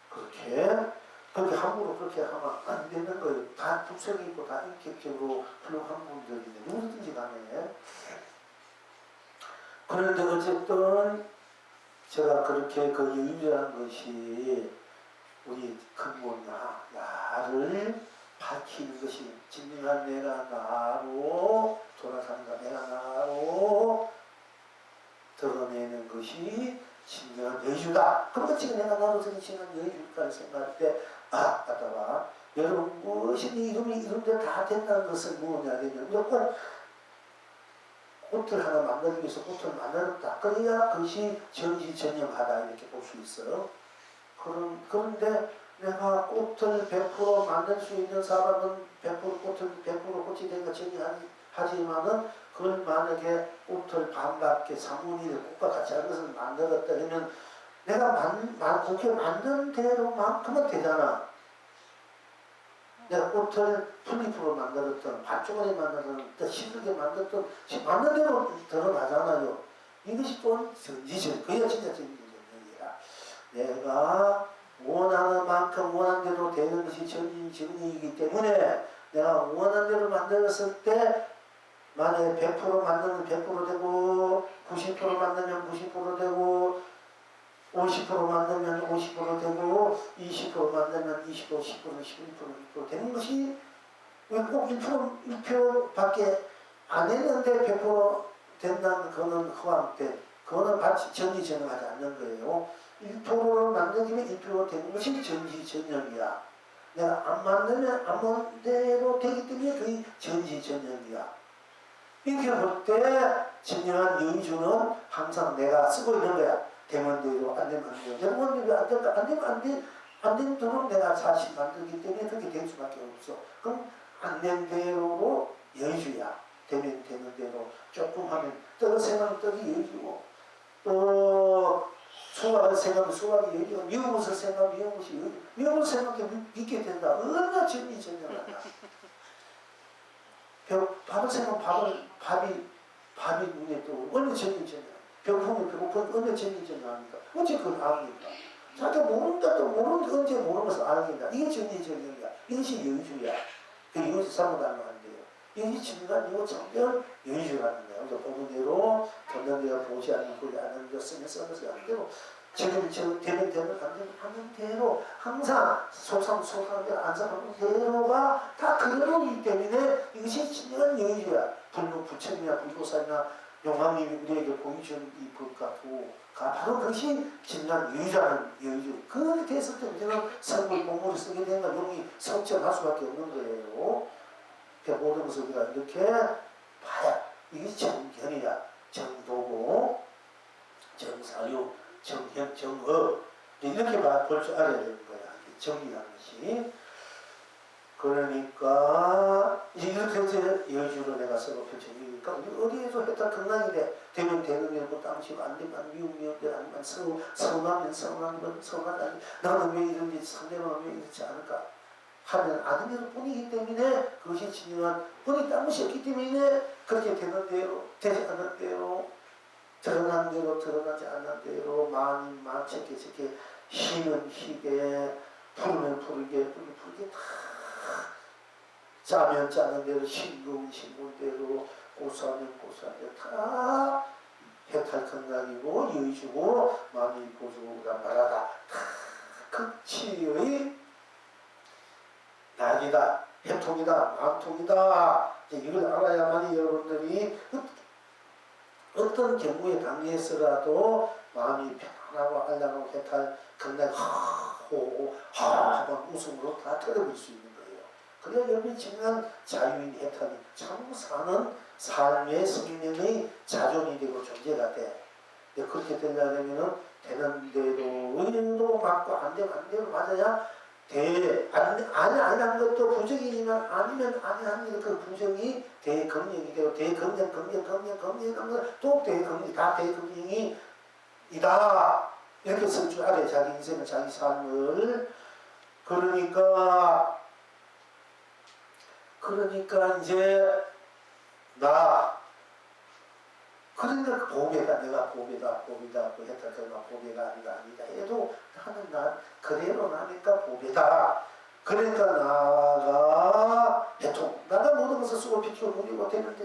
S1: 그렇게 함부로 그렇게 하면 안 되는 거예요. 다 특성이 있고 다 인격적으로 훌륭한 분들인데 누구든지 간에. 그런데 어쨌든 제가 그렇게 그 유일한 것이 우리 근본 나를 밝히는 것이 진정한 내가 나로 돌아간다. 내가 나로 드러내는 것이 진정한 여유다. 그럼 지금 내가 나로 진정한 여유일까를 생각할 때 맞다 봐. 여러분 무엇이 이름대로 다 된다는 것은 뭐냐면 무조건 꽃을 하나 만들기 위해서 꽃을 만들었다. 그래야 그것이 전지전능하다 이렇게 볼 수 있어요. 그런데 내가 꽃을 100% 만들 수 있는 사람은 100% 꽃이 되니까 전이하지만은 그걸 만약에 꽃을 반갑게 사문이를 꽃과 같이 하는 것을 만들었다 그러면 내가 그렇게 만든 대로만큼은 되잖아. 내가 꽃을 풀잎으로 만들었던 밭종아리 만들었던 시들게 만들었던 만든 대로 드러나잖아요. 이것이 또 전지전 그게 진짜 전지전능이야. 내가 원하는 만큼 원하는 대로 되는 것이 전지전능이기 때문에 내가 원하는 대로 만들었을 때 만약에 100% 만들면 100% 되고 90% 만들면 90% 되고 50% 만들면 50% 되고 20% 만들면 20%, 10%, 11%, 6% 되는 것이 꼭 1%밖에 안 했는데 100% 된다는 그거는 허황된 그거는 마치 전지전능하지 않는 거예요. 1%를 만들면 1% 되는 것이 전지전능이야. 내가 안 만들면 안 만든 대로 되기 때문에 그게 전지전능이야. 이렇게 볼 때 진정한 여의주는 항상 내가 쓰고 있는 거야. 되면 되고 안 되면 안 되고 안 되면 안 되는 대로 내가 자신 만들기 때문에 그렇게 될 수밖에 없어. 그럼 안 된 대로 여의주야. 되면 되는 대로 조금 하면 떡을 생각하면 떡이 여의주고 또 수학을 생각하면 수학이 여기가 미운 것을 생각하면 미운 것이 미운 것을 생각하면 믿게 된다. 얼마나 정리정연하다. 밥을 생각하면 밥이 눈에 또 어느 정리정연. 배고프면 배고프면 어느 정리정연합니까? 어째 그걸 압니까? 자기가 모른다 또 모르는데 언제 모르는 것을 알겠다. 이게 정리정연이야. 이것이 여유주의야. 이것이 잘못하면 안 돼요. 이것이 진간이고 정말 여유주의라는 거야. 우리가 보는 대로 듣는 대로 보지 않는 보지 않는 거 쓰면서 안 되고 지금 되는 대로 하는 대로 항상 소상소상한 대로 안상하는 대로가 다 그대로이기 때문에 이것이 진정한 여유주의야. 부처님이나 불교사나 용왕님이 우리에게 보여주는 이 법과 도가 바로 그것이 진정한 여유자는 여유주의. 그렇게 했을 때 우리는 성불 공부를 쓰게 되면 용이 성취할 수밖에 없는 거예요. 모든 것을 우리가 이렇게 봐야 이게 정견이야. 정도고 정사유 정형 정업 이렇게 볼 줄 알아야 되는 거야. 정리라는 것이. 그러니까 이렇게 해서 여주로 내가 써놓고 정리니까 우리 어디에서 했다 건강이래. 되면 되는 땅치고 안 되면 안 미우미우대 아니면 서운하면 서운하다니 나는 왜 이런지 상대방은 왜 이렇지 않을까 하면 아는 대로 뿐이기 때문에 그것이 진정한 본이 딴것이 없기 때문에 그렇게 되는 대로 되지 않는 대로 드러난 대로 드러나지 않는 대로 많이 많게 희는 희게 푸르면 푸르게 다 짜면 짜는 대로 싱거운 싱거운 대로 고소하면 고소한 대로 다 해탈 건강이고 여의주고 마음이 보조가 말하다 다 극치의 낙이다 해통이다 만통이다 이걸 알아야만이 여러분들이 어떤 경우에 당해서라도 마음이 편안하고 안락하고 해탈 건강 하고 웃음으로 다 털어볼 수 있는 거예요. 그래야 여러분이 진정한 자유인 해탈이 참 사는 삶의 생명의 자존이 되고 존재가 돼. 그렇게 되려면 되는 대로 의도 맞고 안 되면 안 되면 맞아야 아니한 것도 부정이지만 아니면 아니한 그 부정이 대금령이 되고 대금령 또 대금령 다 대금령이 이다 이렇게 쓸 줄 알아요. 자기 인생을 자기 삶을 그러니까 이제 그러니까 보배다 내가 보배다 그 했다 내가 보배가 아니다 해도 나는 난 그대로 나니까 보배다. 그러니까 나가 해통 나가 모든 것을 쓰고 비추고 누리고 되는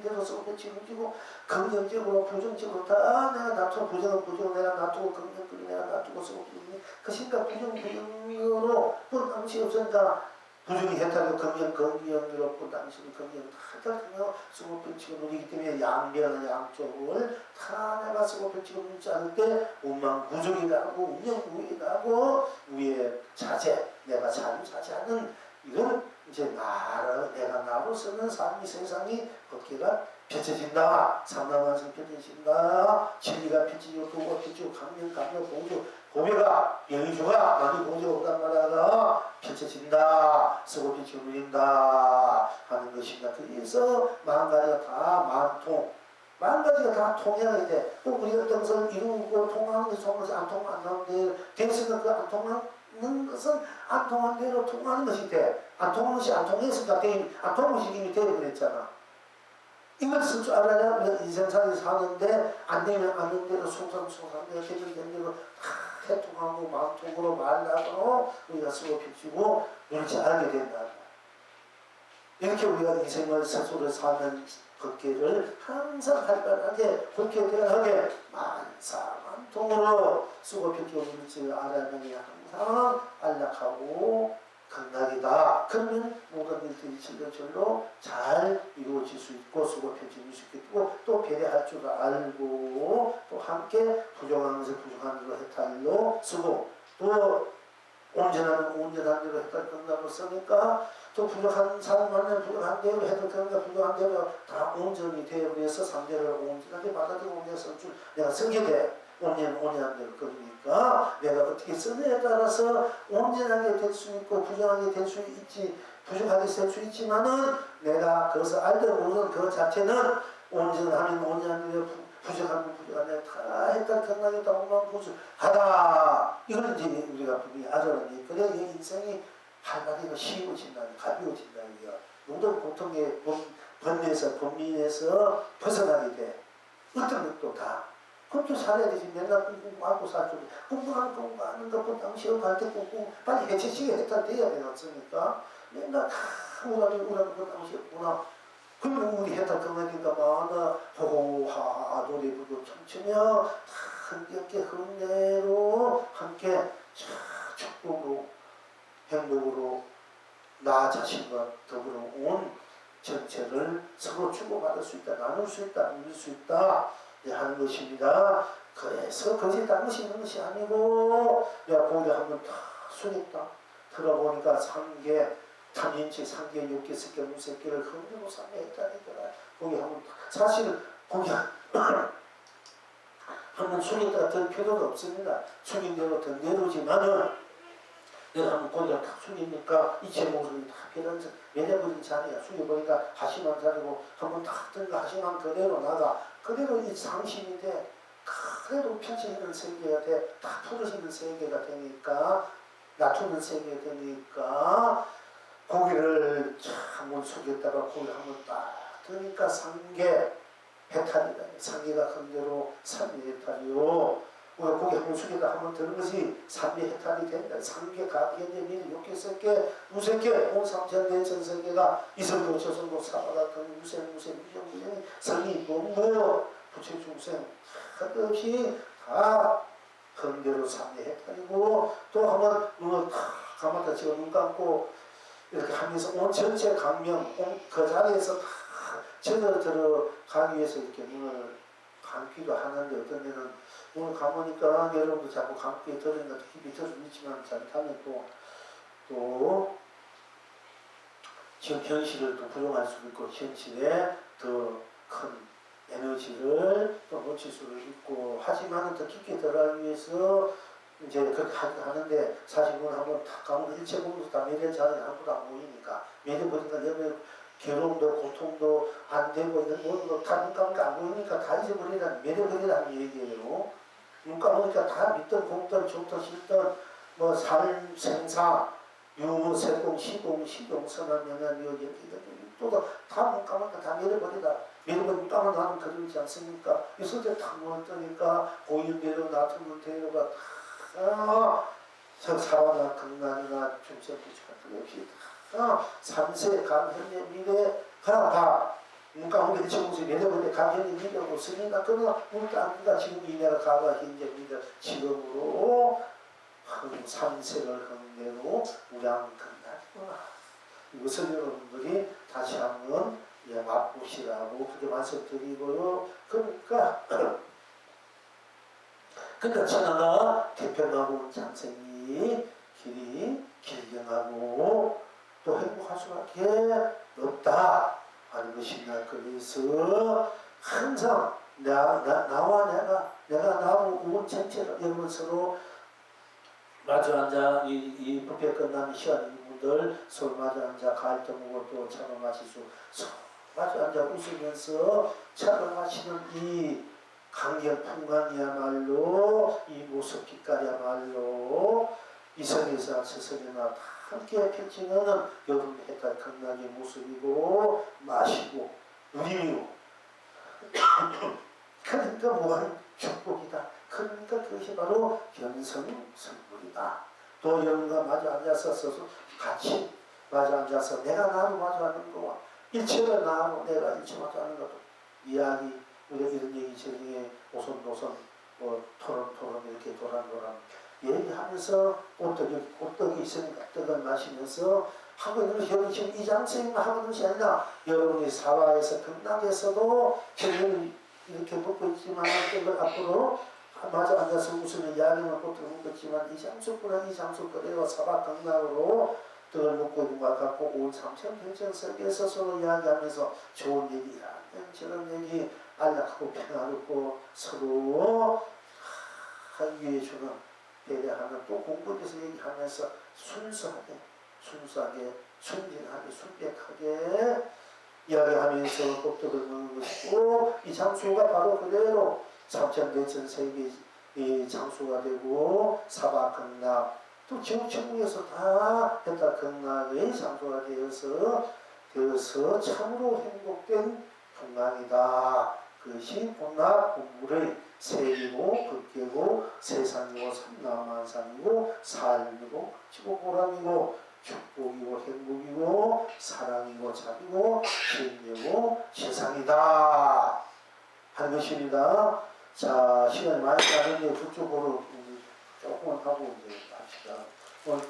S1: 대로 쓰고 비추고 누리고 긍정적으로 부정적으로 다 내가 놔두고 부정은 내가 놔두고 긍정은 내가 놔두고 쓰고 비추고 그 생각 부정으로 그 당시 없으니까 부정이 해탈하고 긍정으로 그 당시 긍정 다 해탈하며 쓰고 비추고 누리기 때문에 양변 양쪽을 다 내가 쓰고 비추고 누리지 않을 때 운만 부정이 나고 운명무익이 나고 위에 자제 내가 자유자재하는 이건 이제 내가 나로서는 삶이 세상이 법계가 펼쳐진다. 삼라만성 펼쳐진다. 진리가 펼쳐지고 도가 펼쳐지고 강명 공주 고배가 여의주가 많이 공주가 오단 말하가 펼쳐진다. 쓰고 펼치고 누린다 하는 것입니다. 그래서 만가지가 다 만가지가 다 통해야 돼. 또 우리가 어떤 것을 이루고 통하는 것이 통해서 안 통하면 안 나오는데 됐으니까 그 안 통하는 것은 안 통한 대로 통하는 것이 돼. 안 통하는 것이 안 통했으니까 안 통한 것이 이미 되어버렸잖아. 이걸 쓸 줄 알아야 우리가 인생살이 사는데 안 되면 안 되는 대로 소상대로 되는 대로 다 해통하고 마음통으로 말하고 우리가 쓰고 비추고 이렇게 알게 된다. 이렇게 우리가 인생을 스스로 사는 법계를 항상 활발하게 불쾌대하게 만사만통으로 쓰고 비추고 이렇게 알아내니 항상 안락하고 강락이다. 그러면 모든 일들이 질러절로 잘 이루어질 수 있고 쓰고 펼쳐질 수 있고 또 배려할 줄 알고 또 함께 부정한 것을 부정한 대로 해탈로 쓰고 또 온전한 대로 해탈 건강을 쓰니까 또 부족한 사람 만나면 부족한 대로 해도 되는가 부족한 대로 다 온전히 되어버려서 상대를 온전하게 받아들이고 온전히 쓸줄 내가 쓰게 돼. 온전한 대로 그러니까 내가 어떻게 쓰느냐에 따라서 온전하게 될 수 있고 부정하게 될 수 있지 부족하게 될 수 있지만은 내가 그것을 알고 모르는 그 자체는 온전하면 온전한 대로 부족하면 부족하네 다 했다 경락에다 오만 부족하다. 이걸 이제 우리가 분명히 알아내니 그래 인생이 한마디가 쉬워진다는 가벼워진다는 거야. 모든 고통의 번뇌에서 번민에서 벗어나게 돼. 어떤 것도 다. 그것도 살아야 되지. 맨날 공부하고 살죠. 공부하는 것보다 시험 갈때 공부 빨리 해체시게 했다 돼야 되지 않습니까? 맨날 우라는 것보다 시험구나. 그러면 우리 했다 그러니까 많아 호호하 노래 부르고 춤추며 다 흥겹게 흥내로 함께 축복으로 행복으로 나 자신과 더불어 온 전체를 서로 주고받을 수 있다, 나눌 수 있다, 누릴 수 있다 하는 것입니다. 그래서 거기에 딴 것이 있는 것이 아니고 내가 고개 한번 다 숙였다 들어보니까 상계 탐인치 상계 육계 새끼 무새끼를 흥미로 삼매했다니까. 거기 한번 사실 거기 한번 숙였다가 들 필요도 없습니다. 숙인 대로 더 내려오지만은 내가 한번 고개를 탁 숙이니까 이체 모습이 다 변한 매려버린 자리야. 숙여보니까 하심한 자리고 한번 탁 든가 하심한 그대로 나가. 그대로 이 상심이 돼. 그래도 펼쳐지는 세계가 돼. 다 풀어지는 세계가 되니까 낮추는 세계가 되니까 고개를 한번 숙였다가 고개를 한번 딱 드니까 상계 해탈이다. 상계가 그대로 삼위해탈이요. 우리가 고개 한번 숙이다 한번 드는 것이 삼위해탈이 된다. 상계 가견념이 욕계설계 무색계 온삼천대 전설계가 이성도 저성도 사바같은 무생 무정무정 성이 뭔뭐 부처중생 할 없이 다 그대로 삼위해탈이고 또 한번 눈을 탁 감았다 지금 눈 감고 이렇게 하면서 온 전체 강명 그 자리에서 다 들어가기 위해서 이렇게 눈을 감기도 하는데 어떤 데는 눈을 감으니까 여러분도 자꾸 감기에 들으니까 힘이 들 수 있지만 잘못하면 또 지금 현실을 또 부용할 수도 있고 현실에 더 큰 에너지를 또 놓칠 수도 있고 하지만 더 깊게 들어가기 위해서 이제 그렇게 하는데 사실 그건 한번 다 가면 일체 보면서 다 매일 자는 아무도 안 보이니까 매일 보니까 여러분 괴로움도 고통도 안 되고 이런 모든 거다 눈 감으니까 안 보이니까 다 잊어버리라는 매력버리라는 얘기예요. 눈 감으니까 다 믿던 곱던 좋던 싫던 뭐 삶, 생사, 유무, 세공, 시공, 식용, 선한, 명한, 묘, 또다 눈 감으니까 다 매력버리다. 매력버리 까만 하면 그러지 않습니까? 이 소재 탁 물었더니까 고인 대로 나트는 대로가 다 사와나 극난이나 중생부처가 없이 다 삼세 감현의 미래가 다 문가 홍대 지금서 내려보내 감현의 미래고 쓰니까 그러나 문가 지금 이내가 가가 현재 미래 지금으로 삼세를 흥대로 우량근날이구나. 이것을 여러분들이 다시 한번 맛보시라고 그렇게 말씀드리고요. 그러니까 천하가 태평하고 장생이 길이 길경하고 또 행복할 수밖에 없다 하는 것입니다. 그래서 항상 나와 내가 나하고 온 전체를 여러분 서로 마주 앉아 이 부패 끝나는 시간인 분들 서로 마주 앉아 가을도 먹고 또 차를 마시고 서로 마주 앉아 웃으면서 차를 마시는 이 강경 풍광이야말로 이 모습 빛깔이야말로 이성에서 저성이나 다 함께 펼치는 여름 해탈 강락의 모습이고 마시고 누리고 그러니까 무한 축복이다. 그러니까 그것이 바로 견성성불이다. 또 여러분과 마주 앉아서 같이 마주 앉아서 내가 나로 마주 앉는 거와 일체를 나로 내가 일체 마주 앉는 것도 이야기 우리가 이런 얘기 저기 오손도손 뭐 토론 이렇게 도란 얘기하면서 꽃떡이 있으니까 떡을 마시면서 하고 있는 것이 여러분 지금 이장생만 하고 있는 것이 아니라 여러분이 사화에서 극락에서도 지금 이렇게 먹고 있지만 떡을 앞으로 마주 앉아서 웃으면 이야기만 꽃떡을 먹겠지만 이장수구나 이장수거래와 사화 극락으로 떡을 먹고 있는 것 같고 온 삼천평천 세계에서 서로 이야기하면서 좋은 얘기라 저런 얘기 안락하고 평화롭고 서로 하기에 주는 배려하는 또 공부에서 얘기하면서 순수하게 순진하게 순백하게 이야기하면서 법도를 묻는 것이고 이 장수가 바로 그대로 삼천대천 세계 이 장수가 되고 사바극락 또 지옥천국에서 다 했다 극락의 장수가 되어서 참으로 행복된 풍랑이다. 그것이 본락 본물의 세이고 극계고 세상이고 삼라만상이고 삶이고 지고 보람이고 축복이고 행복이고 사랑이고 자비고 신뢰고 세상이다 하는 것입니다. 자, 시간이 많이 가는데 그쪽으로 조금만 하고 이제 합시다. 뭐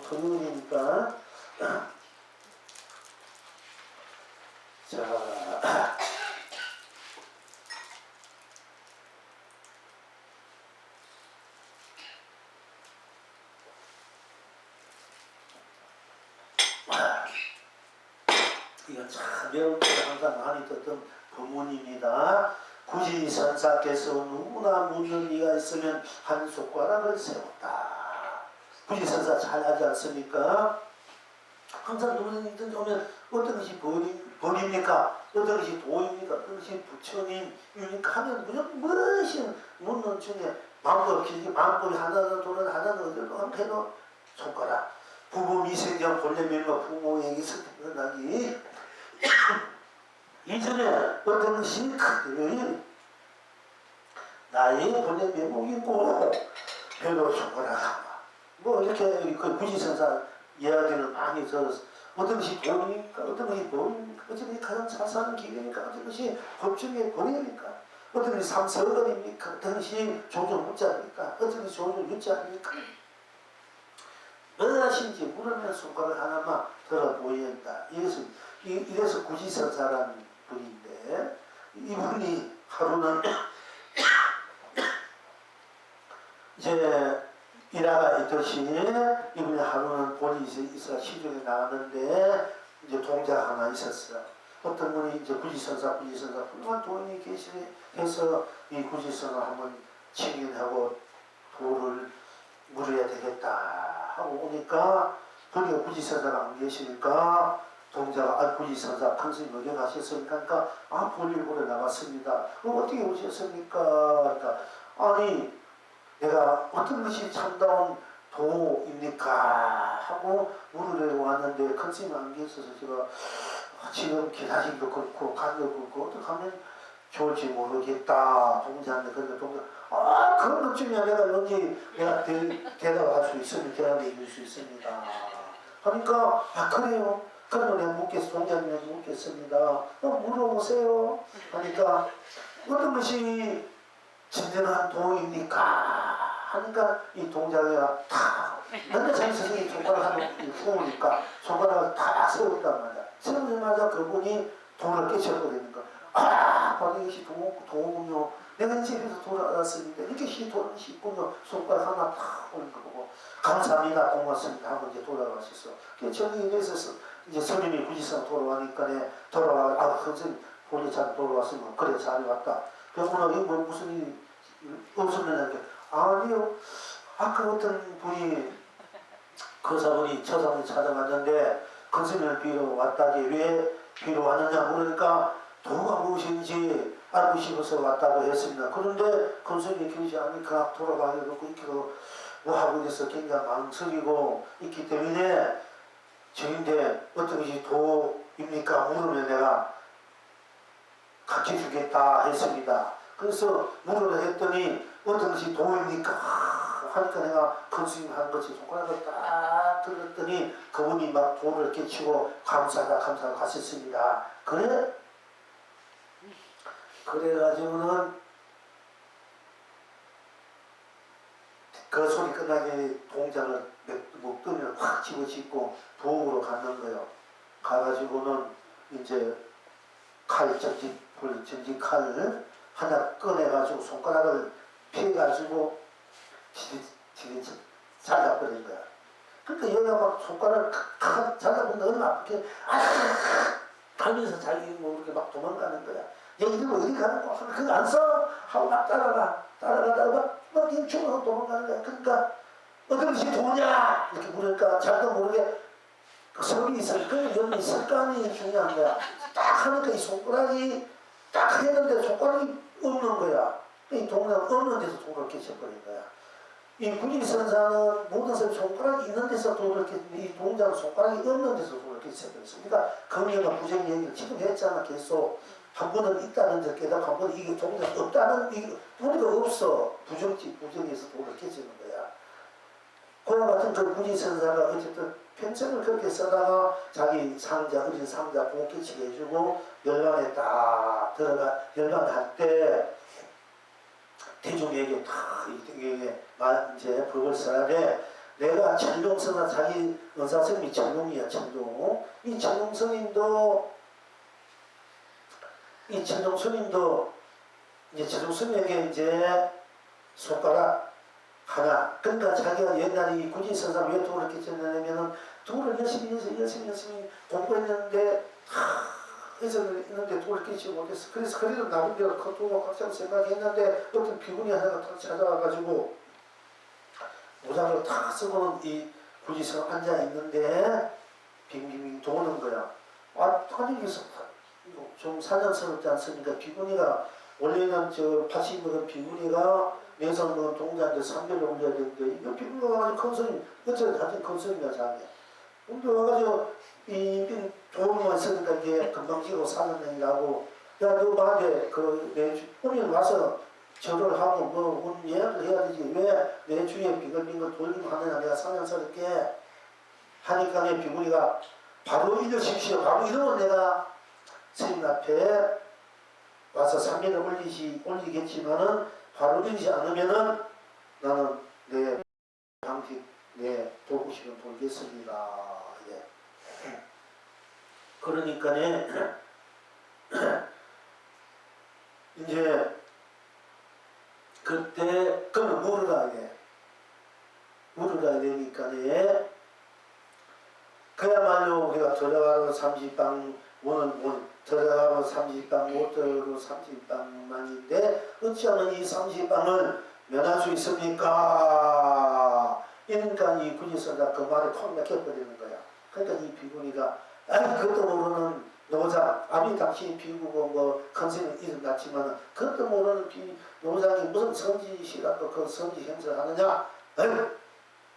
S1: 토요일이니까 자. 이건 참 여러분들 항상 많이 듣던 법문입니다. 구지선사께서 누구나 묻는 이가 있으면 한 손가락을 세웠다. 구지선사 잘 하지 않습니까? 항상 누구든 있든지 오면 어떤 것이 벌입니까? 어떤 것이 도입니까? 어떤 것이 부처님입니까? 하면 무엇이 묻는 중에 마음법이 하나는 도는 하나는 어디로 가면 해도 손가락. 부부 미생전 본래 멸과 부모에게 선택하기 이전에 어떤 것이 크게 나의 본래 면목이고 별로 손가락 뭐 이렇게 그 구지선사 이야기를 많이 들어서 어떤 것이 돈입니까? 어떤 것이 돈입니까? 어떤 것이 가장 잘 사는 길입니까? 어떤 것이 법정의 권위입니까? 어떤 것이 삼서건입니까? 어떤 것이 조조무자입니까? 어떤 것이 조조유자입니까? 무엇인지 물으면 손가락 하나만 들어 보인다. 이래서 구지선사라는 분인데 이분이 하루는 이제 일화가 있듯이 이분이 하루는 본이 있어 시중에 나갔는데 이제 동자가 하나 있었어요. 어떤 분이 이제 구지선사 훌륭한 도인이 계시해서 이 구지선을 한번 칭인하고 도를 물어야 되겠다 하고 오니까 거기가 구지선사가 안 계시니까 동자가 구지선사 큰스님 어디 가셨습니까? 그러니까 볼일 보러 나갔습니다. 그럼 어떻게 오셨습니까? 그러니까 아니 내가 어떤 것이 참다운 도입니까? 하고 물으려고 왔는데 큰스님 안 계셔서 제가 지금 기다리기도 그렇고 가기도 그렇고 어떻게 하면 좋을지 모르겠다. 동자한테 그런데 동자 그런 것 중에 내가 언제 내가 대답할 수 있으면 대답해 줄 수 있습니다. 그러니까 그래요. 그러면 내가 동자님에게 묻겠습니다. 물어보세요. 그러니까 어떤 것이 진정한 도입니까? 하니까 이 동자가 다 근데 자기 스승이 손가락 하는 풍우니까 손가락을 다 세웠단 말이야. 세우자마자 그분이 돈을 깨쳐버리는 거야. 바로 이것이 도군요. 내가 집에서 돌아왔으니까 이렇게 돈을 씻군요. 손가락 하나 탁 오는 거 보고 감사합니다, 고맙습니다 하고 이제 돌아가셨어. 저기 이래서 이제 스님이 구지선 돌아와니까 선생님 본래 잘 돌아왔으면 그래 잘 왔다. 그러고는 이거 무슨 일이 없었느냐 아니요. 아까 어떤 분이 그 처사분이 찾아왔는데 그 스님을 비로 왔다기 왜 비로 왔느냐 물으니까 도가 무엇인지 알고 싶어서 왔다고 했습니다. 그런데 금손이 교시 하니까 돌아가게 놓고 이렇게 뭐 하고 있어서 굉장히 망설이고 있기 때문에 저인데 어떤 것이 도입니까? 물으면 내가 같이 주겠다 했습니다. 그래서 물으려 했더니 어떤 것이 도입니까? 하니까 내가 금수님 하는 것이 손가락을 딱 들었더니 그분이 막 도를 깨치고 감사하다 하셨습니다. 그래가지고는 그 소리 끝나게 동자를 목덜미를 확 집어짓고 부엌으로 갔는 거예요. 가가지고는 이제 전지 칼을 하나 꺼내가지고 손가락을 피해가지고 잘라버린 거야. 그러니까 여기가 막 손가락을 잘라보는데 얼마나 아프게 하면서 자기 모르게 막 도망가는 거야. 얘기들 어디 가는 거야? 그거 안 써? 하고 막 따라가다가 막 인충으로 도망가는 거야. 그러니까 어떤 것이 도냐? 이렇게 물으니까 자기도 모르게 그 석이 있을 거야. 여기 습관이 중요한 거야. 딱 하니까 이 손가락이 딱 했는데 손가락이 없는 거야. 이 동작 없는 데서 돌을 깨쳐버린 거야. 이 구지선사는 모든 사람 손가락이 있는 데서 돌을 깨치는데 이 동작은 손가락이 없는 데서 돌을 깨쳐버렸어. 그러니까 긍정과 부정 얘기를 지금 했잖아. 계속 한 번은 있다는 데 깨닫고 한 번은 이게 동작이 없다는 이게 보니까 없어. 부정에서 돌을 깨치는 거야. 그와 같은 그 구지선사가 어쨌든 평생을 그렇게 쓰다가 자기 상자, 어린 상자 봉깨치게 해주고 열반에 딱 들어가, 열반할 때 대중에게 다 이게 이제 법을 써야 돼. 내가 천룡스나 자기 은사스님이 천룡이야, 천룡. 이 천룡 스님도 이제 천룡 스님에게 이제 손가락 하나. 그러니까 자기가 옛날에 이 구지선사를 왜 도를 깨쳤냐면은 도를 열심히 공부했는데 그래서 있는데 도를 깨치지 못했어. 그래서 그래도 나름대로 그 도가 각자로 생각했는데 어떤 비군이 하나가 딱 찾아와가지고 모자를 탁 쓰고는 이 구지선 앉아 있는데 빙빙빙 도는 거야. 아니 이게 좀 사냥스럽지 않습니까? 비군이가 원래는 저 팥이 먹은 비군이가 내성 먹은 동자한테 삼배를 올려야 되는데 이거 비군이가 와가지고 큰 소리 어쩌면 하여튼 큰 소리가 자기. 근데 와가지고 이 도움만 쓰니까 이게 금방 지고 사는 애라고 야 너 나한테 그내 오늘 와서 절을 하고 뭐 예약을 해야 되지 왜 내 주위에 빙글빙글 돌기만 하느냐 내가 사냥스럽게 하니까 내 비구니가 바로 이러십시오. 바로 이러면 내가 스님 앞에 와서 삼배를 올리겠지만은 바로 이러지 않으면은 나는 내 방식 내 돌고식은 돌겠습니다. 예. 그러니까네 이제 그때 그러면 뭐를 가야 돼? 뭐를 가야 되니까네 그야말로 우리가 들어가로 30방 오늘 들어가로 30방 못 들어가로 30방만인데 어찌하면 이 30방을 면할 수 있습니까? 그러니까 이 구지선사 그 말에 턱 막혀버리는 거야. 그러니까 이 비구니가 아니 그것도 모르는 노장 아무리 당신이 비구고 뭐 컨셉은 일어났지만 그것도 모르는 노장이 무슨 선지시라고 그 선지 행사를 하느냐 아유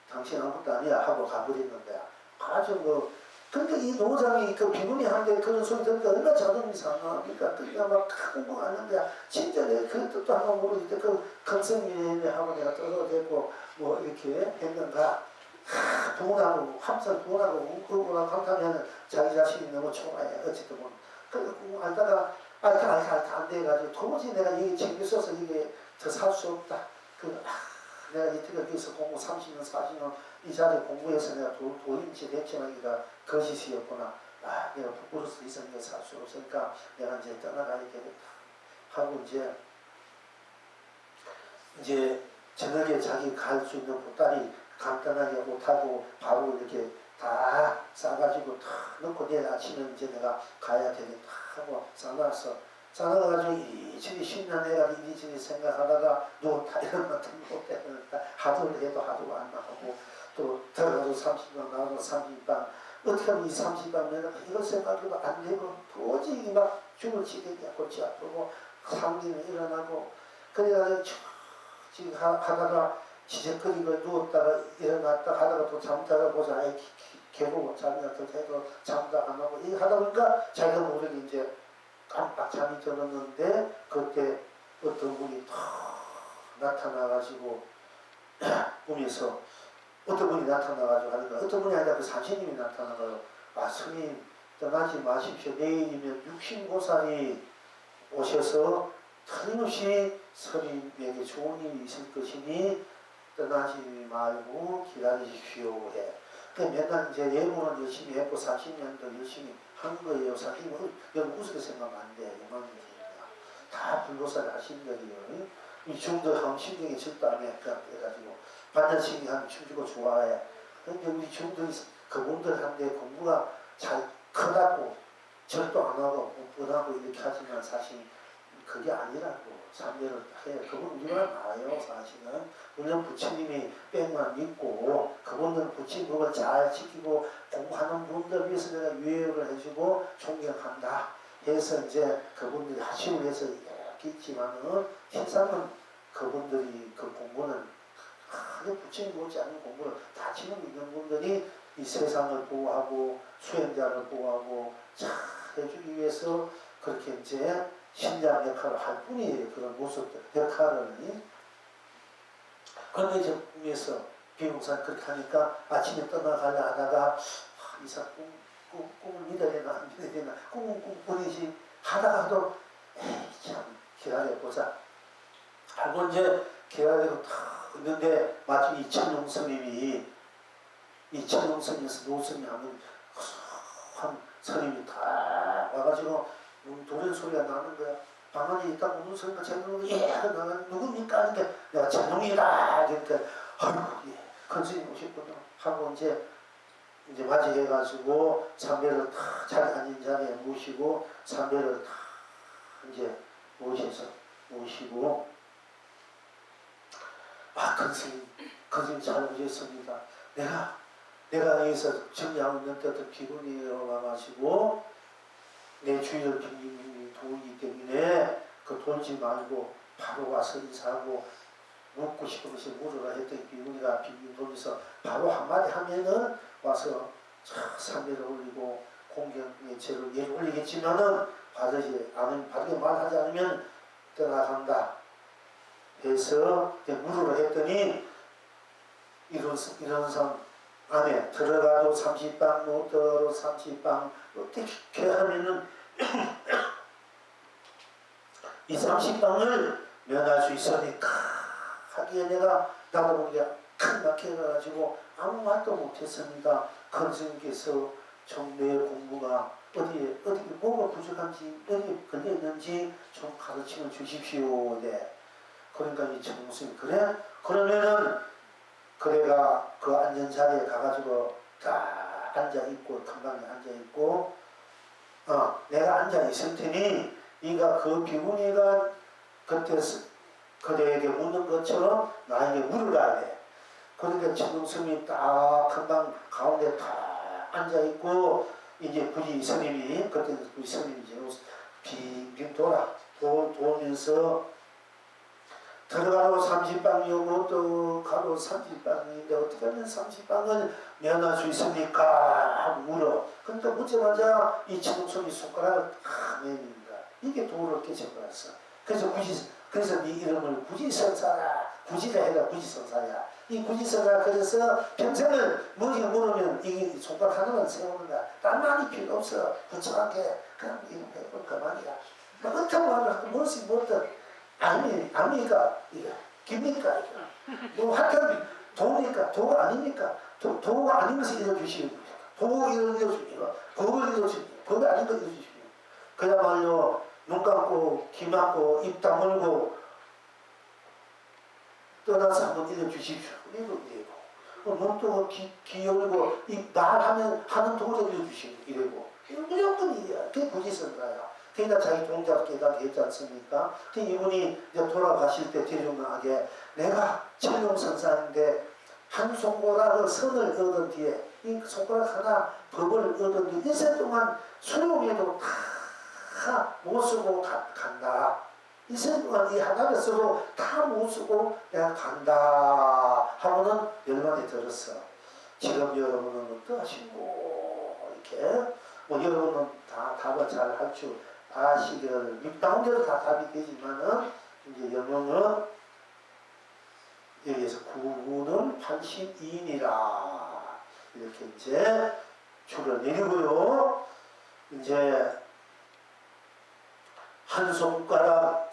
S1: 당신 아무것도 아니야 하고 가버리는 거야. 아주 뭐 근데 이 노장이 그 비구니 하는데 그런 소리 들으니까 얼마나 자존심이 상하니까 그니까 막 공부하는 거야. 진짜 내가 그 뜻도 하나 모르는데 그 컨셉이 하고 내가 떨어졌고 뭐 이렇게 했는가 분하고 함선 분하고 그거나 강타면 자기 자신이 너무 초라해. 어쨌든 뭐 그러니까 공부하다가 안 돼가지고 도무지 내가 이게 재밌어서 이게 더 살 수 없다. 내가 이때가 여기서 공부 30년 40년 이 자리에 공부해서 내가 도인지 됐지만 이가 거짓이었구나. 내가 부끄러워서 이 생에 살 수 없으니까 내가 이제 떠나가야 되겠다 하고 이제 저녁에 자기 갈 수 있는 보따리 간단하게 옷하고 바로 이렇게 다 싸가지고 다 넣고 내일 아침에 이제 내가 가야 되겠다 하고 싸놔가지고 이리저리 10년 해가지고 이리저리 생각하다가 누웠다 일어났다 누웠다 하도를 해도 하도가 안 나오고 또 들어가도 30방 나와도 30방 어떻게 하면 이 30방 내가 이걸 생각해도 안 되고 도저히 막 죽을 지경이야. 골치 아프고 상기는 일어나고 그래가지고 지금 하다가 지적거리고 누웠다가 일어났다 하다가 또 잠자다 보자 개고 잠이나 더 해도 잠도 안 하고 이거 하다 보니까 자기가 모르게 이제 깜빡 잠이 들었는데 그때 어떤 분이 탁 나타나가지고 꿈에서 어떤 분이 나타나가지고 하니까 어떤 분이 아니라 그 산신님이 나타나가지고 스님 떠나지 마십시오. 내일이면 65살이 오셔서 틀림없이 스님에게 좋은 일이 있을 것이니 떠나지 말고 기다리십시오 해. 그 맨날 이제 예고는 열심히 했고 40년도 열심히 한 거예요. 사실은 여러분 우습게 생각하면 안 돼. 다 불로사를 하신 거예요. 이 중도하면 신경이 절도 안 해. 그래가지고 반드시 하면 춤추고 좋아해. 그런데 우리 중도 그분들 한데 공부가 잘 크다고 절도 안 하고 뻔하고 이렇게 하지만 사실 그게 아니라고. 참여를 해. 그분 우리만 알아요. 사실은. 물론 부처님이 뺑만 믿고 그분들은 부처님 법을 잘 지키고 공부하는 분들 위해서 내가 유예를 해주고 존경한다 해서 이제 그분들이 하시고 해서 이렇게 있지만은 세상은 그분들이 그 공부는 하게 부처님 못지않은 공부를 다 지금 있는 분들이 이 세상을 보호하고 수행자를 보호하고 잘 해주기 위해서 그렇게 이제 신장 역할을 할 뿐이에요. 그런 모습들, 역할을. 그런데 이제 꿈에서 비공산 그렇게 하니까 아침에 떠나가려 하다가 이상 꿈을 믿어야 되나 안 믿어야 되나 꿈은 꿈뿐이지 하다가도 에이 참 기다려보자 하고 이제 기다리고 탁 있는데 마침 이천용 스님이 이천용 스님에서 노스님이 하면 한 스님이 다 와가지고 도련 소리가 나는 거야. 방 안에 있다가 우는 소리가 재롱이 나는 누굽니까? 하니까 내가 재롱이다. 그러니까 아이고 예. 큰 스님 오셨군요. 하고 이제 맞이해가지고 삼배를 탁 자기 앉은 자리에 모시고 삼배를 탁 이제 모시고 큰 스님 잘 오셨습니다. 내가 여기서 정리하고 있는 때 어떤 비군이 와가지고 내 주위를 빙빙빙 돌기 때문에 그 돌지 말고 바로 와서 인사하고 묻고 싶은 것을 물으라 했더니 비군이가 빙빙 돌면서 바로 한마디 하면은 와서 삼배를 올리고 공경의 죄를 예를 올리겠지만은 받게 말하지 않으면 떠나간다 해서 물으라 했더니 이런 상 안에 들어가도 30방 못 들어도 30방 어떻게 하면은 이 30방을 면할 수 있으니까 하기에 내가 나도 모르게 큰 막혀가지고 아무 말도 못했습니다. 큰 스님께서 정례 공부가 어디에 뭐가 부족한지 어디에 걸려있는지 좀 가르침을 주십시오. 네. 그러니까 이 정스님 그래? 그러면은 그래가 그 앉은 자리에 가가지고 다 앉아있고 금방에 앉아있고 내가 앉아있을 테니 네가 그 비구니가 그때 그대에게 묻는 것처럼 나에게 물어가야 돼. 그러니까 지금스님이 딱 금방 가운데 다 앉아있고 이제 부지 스님이 그때는 부지 스님이 이제 빙빙 돌면서 들어가도 30방이고 또 가도 30방인데 어떻게 하면 30방을 면할 수 있습니까? 하고 물어. 그러니까 묻자마자 이 지금손이 손가락을 탁 내밉니다. 이게 도를 깨쳐버렸어. 그래서 네 이름을 구지성사라. 구지라 해라 구지성사야. 이 구지성사 그래서 평생을 뭐지 물으면 이 손가락 하나만 세우는다. 딴 말이 필요 없어. 부처하게 그냥 이름 해보면 그만이야. 어떤 말을 하든 무엇이 뭐든 아닙니까? 이거 깁니까? 뭐 하여튼 도니까 도가 아닙니까? 도가 아니면서 읽어주시는 거예요. 도 읽어주십시오. 법을 읽어주십시오. 법이 아닌 거 읽어주십시오. 그야말로 눈 감고 귀 막고 입 다물고 떠나서 한번 읽어주십시오. 읽어주고 눈 뜨고 귀 열고 입 말하면 하는 도를 읽어주시고 이러고 무조건 이래야. 그게 부지선가야. 그러니까 자기 동작 깨닫게 했지 않습니까? 그 이분이 이제 돌아가실 때 대중하게 내가 천룡선사인데 한 손가락을 선을 얻은 뒤에 이 손가락 하나 법을 얻은 뒤에 일생 동안 수령에도 다 못 쓰고 간다. 일생 동안 이 하나를 써도 다 못 쓰고 내가 간다 하고는 열만에 들었어. 지금 여러분은 어떠하시고 이렇게 뭐 여러분은 다 답을 잘 할 줄 아시기를 나온대로 다 답이 되지만은 이제 영어는 여기에서 9는 82인이라 이렇게 이제 줄을 내리고요. 이제 한 손가락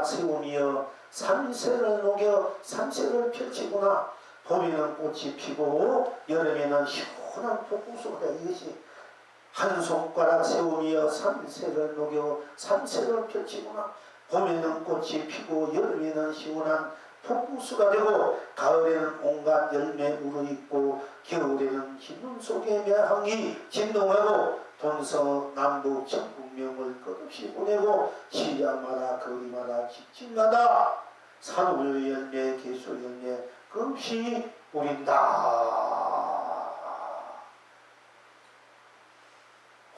S1: 세우며 삼세를 녹여 삼세를 펼치구나. 봄에는 꽃이 피고 여름에는 시원한 폭풍수가 이것이 한 손가락 세우며 삼세를 녹여 삼세를 펼치구나. 봄에는 꽃이 피고 여름에는 시원한 폭풍수가 되고 가을에는 온갖 열매 무르익고 겨울에는 흰눈 속에 매향이 진동하고 동서남북 천국 생명을 끝없이 보내고 시장마다 거리마다 집집마다 산후의 열매 개수 열매 끝없이 우린다.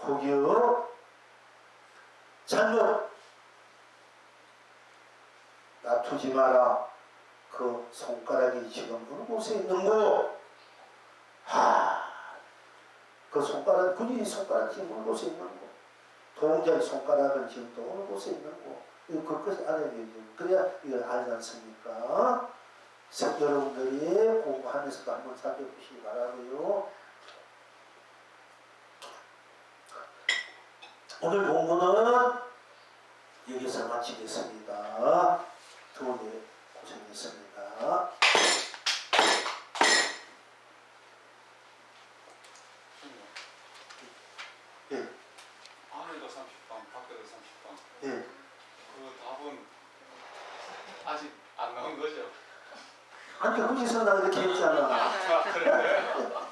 S1: 혹여 잘못 놔두지 마라. 그 손가락이 지금 어느 곳에 있는 거? 그 손가락, 군인이 손가락이 지금 어느 곳에 있는 거? 동자의 손가락은 지금 또 어느 곳에 있는 거? 이거 그것이 알아야 되죠. 그래야 이걸 알지 않습니까? 그래서 여러분들이 공부하면서도 한번 살펴보시기 바라고요. 오늘 공부는 여기서 마치겠습니다. 두 분 고생했습니다. 예.
S2: 안에도 30번, 밖에도 30번.
S1: 예.
S2: 그 답은 아직 안 나온 거죠?
S1: 아니, 거기서 나 이렇게 했잖아.
S2: 그런데